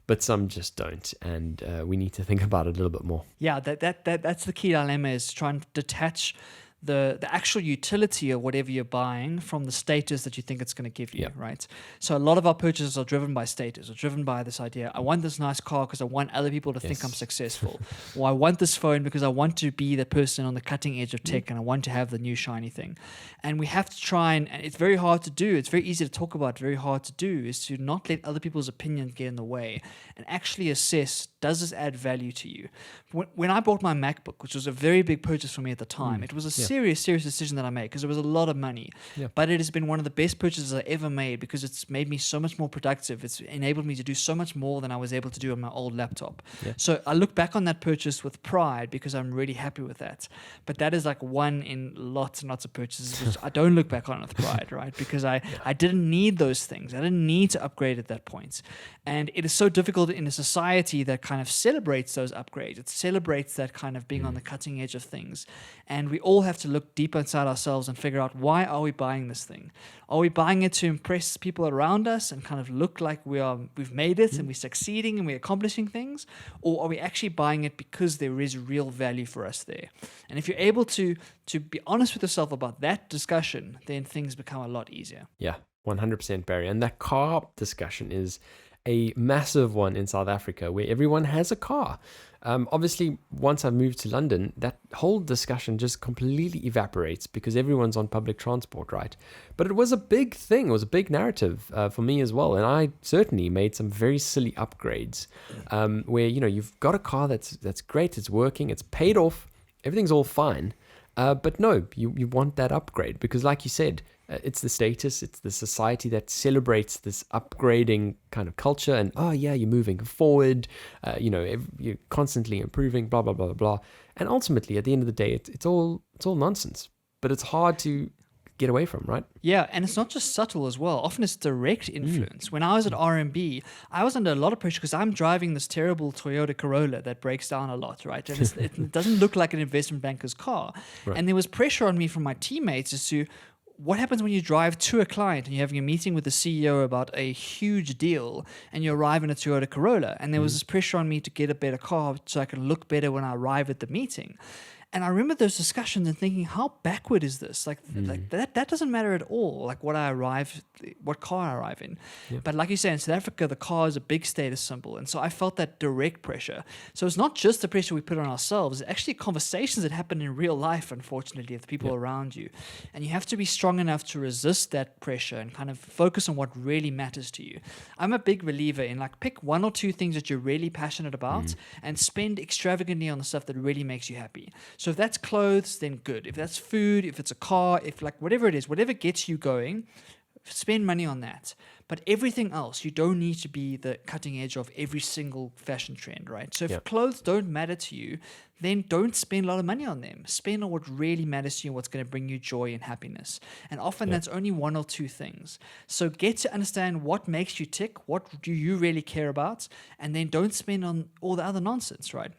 Speaker 2: But some just don't, and we need to think about it a little bit more.
Speaker 3: Yeah, that's the key dilemma, is trying to detach the actual utility of whatever you're buying from the status that you think it's going to give you, right? So a lot of our purchases are driven by status, or driven by this idea, I want this nice car because I want other people to think I'm successful. Or I want this phone because I want to be the person on the cutting edge of tech and I want to have the new shiny thing. And we have to try, and it's very hard to do, it's very easy to talk about, very hard to do, is to not let other people's opinions get in the way and actually assess, does this add value to you? When I bought my MacBook, which was a very big purchase for me at the time, it was a serious decision that I made because it was a lot of money. But it has been one of the best purchases I ever made because it's made me so much more productive. It's enabled me to do so much more than I was able to do on my old laptop. So I look back on that purchase with pride because I'm really happy with that. But that is like one in lots and lots of purchases which I don't look back on with pride, right? Because I didn't need those things. I didn't need to upgrade at that point. And it is so difficult in a society that kind kind of celebrates those upgrades. It celebrates that kind of being on the cutting edge of things. And we all have to look deeper inside ourselves and figure out, why are we buying this thing? Are we buying it to impress people around us and kind of look like we've made it and we're succeeding and we're accomplishing things? Or are we actually buying it because there is real value for us there? And if you're able to be honest with yourself about that discussion, then things become a lot easier.
Speaker 2: Yeah, 100% Barry. And that car discussion is a massive one in South Africa, where everyone has a car. Obviously, once I moved to London, that whole discussion just completely evaporates because everyone's on public transport, right? But it was a big thing. It was a big narrative for me as well. And I certainly made some very silly upgrades where, you've got a car that's great, it's working, it's paid off, everything's all fine. But no, you want that upgrade because, like you said, it's the status, it's the society that celebrates this upgrading kind of culture. And, oh, yeah, you're moving forward, you're constantly improving, blah, blah, blah, blah. And ultimately, at the end of the day, it's all nonsense. But it's hard to get away from, right?
Speaker 3: Yeah, and it's not just subtle as well. Often it's direct influence. When I was at RMB, I was under a lot of pressure because I'm driving this terrible Toyota Corolla that breaks down a lot, right? And it doesn't look like an investment banker's car. Right. And there was pressure on me from my teammates as to what happens when you drive to a client and you're having a meeting with the CEO about a huge deal and you arrive in a Toyota Corolla. And there was this pressure on me to get a better car so I could look better when I arrive at the meeting. And I remember those discussions and thinking, how backward is this? Like that doesn't matter at all. Like what car I arrive in. Yep. But like you say, in South Africa, the car is a big status symbol. And so I felt that direct pressure. So it's not just the pressure we put on ourselves. It's actually conversations that happen in real life, unfortunately, with people around you. And you have to be strong enough to resist that pressure and kind of focus on what really matters to you. I'm a big believer in pick one or two things that you're really passionate about and spend extravagantly on the stuff that really makes you happy. So if that's clothes, then good. If that's food, if it's a car, if whatever it is, whatever gets you going, spend money on that. But everything else, you don't need to be the cutting edge of every single fashion trend, right? So if clothes don't matter to you, then don't spend a lot of money on them. Spend on what really matters to you and what's going to bring you joy and happiness. And often that's only one or two things. So get to understand what makes you tick, what do you really care about, and then don't spend on all the other nonsense, right?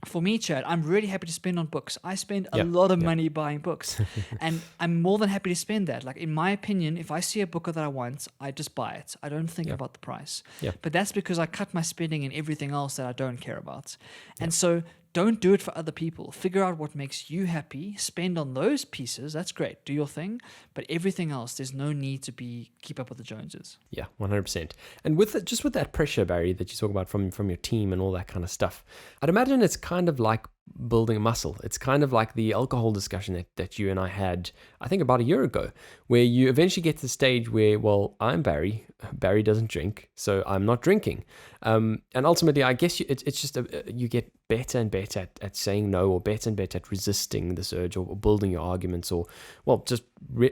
Speaker 3: For me, Chad, I'm really happy to spend on books. I spend a lot of money buying books. And I'm more than happy to spend that. In my opinion, if I see a book that I want, I just buy it. I don't think about the price. But that's because I cut my spending in everything else that I don't care about. And so don't do it for other people. Figure out what makes you happy. Spend on those pieces. That's great. Do your thing. But everything else, there's no need to keep up with the Joneses.
Speaker 2: Yeah, 100%. And with that pressure, Barry, that you talk about from your team and all that kind of stuff, I'd imagine it's kind of like building a muscle. It's kind of like the alcohol discussion that you and I had, I think about a year ago, where you eventually get to the stage where, well, I'm Barry doesn't drink, so I'm not drinking. And ultimately, I guess it's just you get better and better at saying no, or better and better at resisting this urge, or building your arguments, or, well, just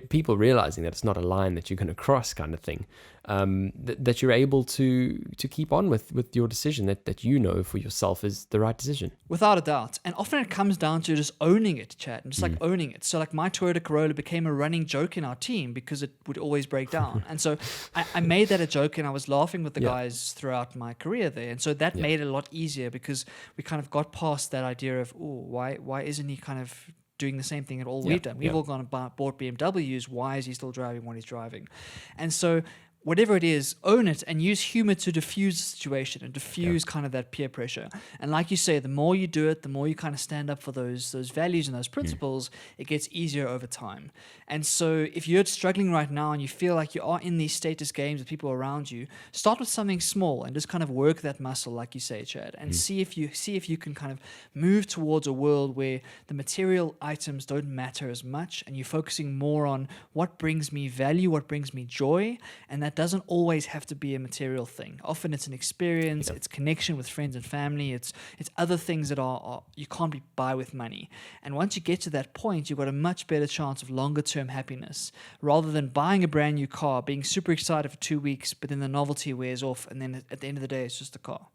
Speaker 2: people realizing that it's not a line that you're going to cross, kind of thing. That you're able to keep on with your decision that you know for yourself is the right decision.
Speaker 3: Without a doubt. And often it comes down to just owning it, Chad, and just owning it. So my Toyota Corolla became a running joke in our team because it would always break down. And so I made that a joke, and I was laughing with the guys throughout my career there. And so that made it a lot easier because we kind of got past that idea of, why isn't he kind of doing the same thing at all we've done? We've all gone and bought BMWs. Why is he still driving what he's driving? And so whatever it is, own it and use humor to diffuse the situation and diffuse kind of that peer pressure. And like you say, the more you do it, the more you kind of stand up for those values and those principles, it gets easier over time. And so if you're struggling right now and you feel like you are in these status games with people around you, start with something small and just kind of work that muscle, like you say, Chad, and see if you can kind of move towards a world where the material items don't matter as much and you're focusing more on what brings me value, what brings me joy, and that doesn't always have to be a material thing. Often it's an experience, it's connection with friends and family, it's other things that are you can't buy with money. And once you get to that point, you've got a much better chance of longer term happiness, rather than buying a brand new car, being super excited for 2 weeks, but then the novelty wears off, and then at the end of the day, it's just a car.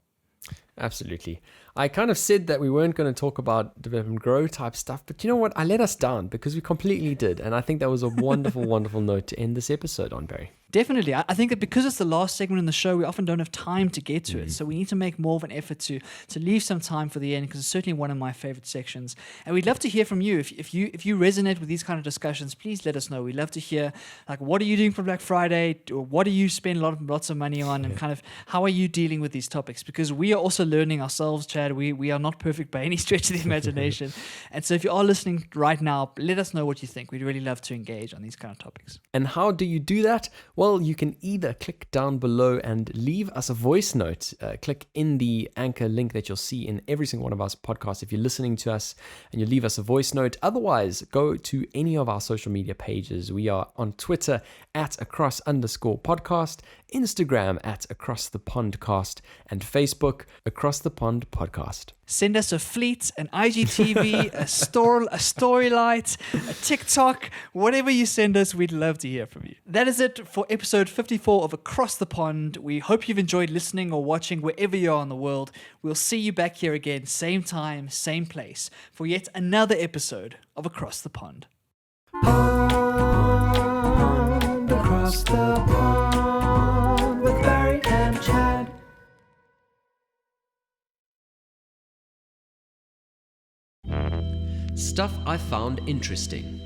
Speaker 2: Absolutely. I kind of said that we weren't going to talk about develop and grow type stuff, but you know what? I let us down because we completely did. And I think that was a wonderful, wonderful note to end this episode on, Barry.
Speaker 3: Definitely. I think that because it's the last segment in the show, we often don't have time to get to it. So we need to make more of an effort to leave some time for the end, because it's certainly one of my favorite sections. And we'd love to hear from you. If you resonate with these kind of discussions, please let us know. We'd love to hear, like, what are you doing for Black Friday? Or what do you spend lots of money on? And kind of how are you dealing with these topics? Because we are also learning ourselves, Chad. We are not perfect by any stretch of the imagination. And so if you are listening right now, let us know what you think. We'd really love to engage on these kind of topics.
Speaker 2: And how do you do that? Well, you can either click down below and leave us a voice note. Click in the anchor link that you'll see in every single one of our podcasts if you're listening to us, and you leave us a voice note. Otherwise, go to any of our social media pages. We are on Twitter at @across_podcast, Instagram at @acrossthepondcast, and Facebook Across the Pond Podcast.
Speaker 3: Send us a fleet, an IGTV, a storylight, a TikTok, whatever you send us, we'd love to hear from you. That is it for episode 54 of Across the Pond. We hope you've enjoyed listening or watching wherever you are in the world. We'll see you back here again, same time, same place, for yet another episode of Across the Pond.
Speaker 1: Pond, across the pond with Barry and Chad.
Speaker 4: Stuff I found interesting.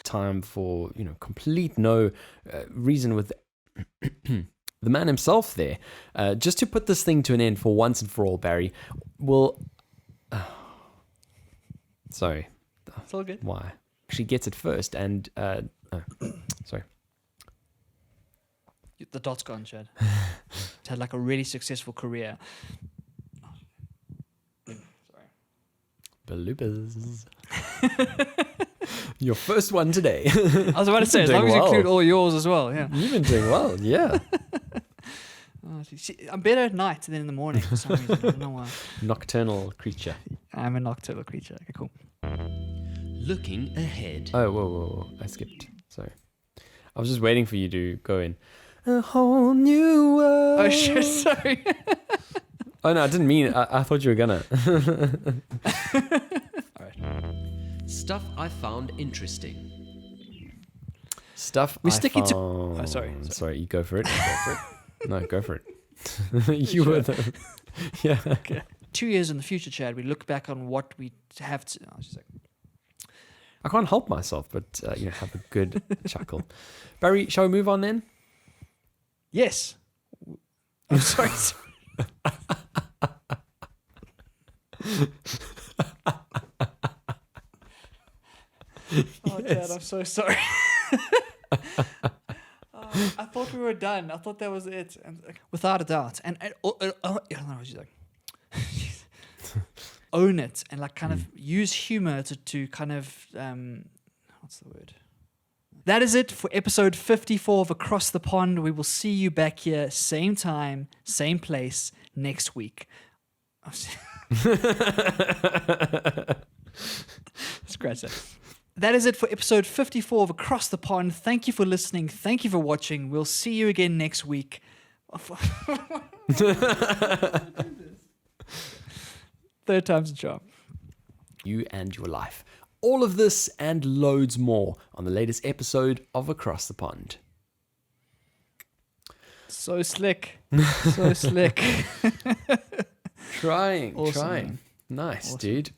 Speaker 2: Time for, complete no reason with the man himself there. Just to put this thing to an end for once and for all, Barry, sorry.
Speaker 3: It's all good.
Speaker 2: Why? She gets it first, and sorry.
Speaker 3: The dot's gone, Chad. It's had like a really successful career. Sorry.
Speaker 2: Bloopers. Your first one today.
Speaker 3: I was about to say, as long as you include all yours as well, yeah.
Speaker 2: You've been doing well, yeah.
Speaker 3: See, I'm better at night than in the morning for some reason. I don't know why.
Speaker 2: Nocturnal creature.
Speaker 3: I'm a nocturnal creature. Okay, cool.
Speaker 4: Looking ahead.
Speaker 2: Oh, whoa. I skipped. Sorry. I was just waiting for you to go in. A whole new world.
Speaker 3: Oh, shit, sorry.
Speaker 2: Oh, no, I didn't mean it. I thought you were gonna.
Speaker 3: All right.
Speaker 4: Stuff I found interesting.
Speaker 2: Stuff
Speaker 3: We're
Speaker 2: I
Speaker 3: sticking to-
Speaker 2: found...
Speaker 3: Oh, sorry.
Speaker 2: Sorry, you go for it. No, go for it. You were the... Yeah.
Speaker 3: Okay. 2 years in the future, Chad, we look back on what we have to... I was just like...
Speaker 2: I can't help myself but have a good chuckle. Barry, shall we move on then?
Speaker 3: Yes. I'm sorry. Oh, Dad, I'm so sorry. I thought we were done. I thought that was it. And without a doubt. And I don't know what she's like. Own it and like kind of use humor to kind of what's the word? That is it for episode 54 of Across the Pond. We will see you back here, same time, same place, next week. Scratch that. That is it for episode 54 of Across the Pond. Thank you for listening. Thank you for watching. We'll see you again next week. Third time's a charm.
Speaker 2: You and your life. All of this and loads more on the latest episode of Across the Pond.
Speaker 3: So slick. So slick.
Speaker 2: Trying.
Speaker 3: Awesome, man.
Speaker 2: Nice,
Speaker 3: Awesome.
Speaker 2: dude.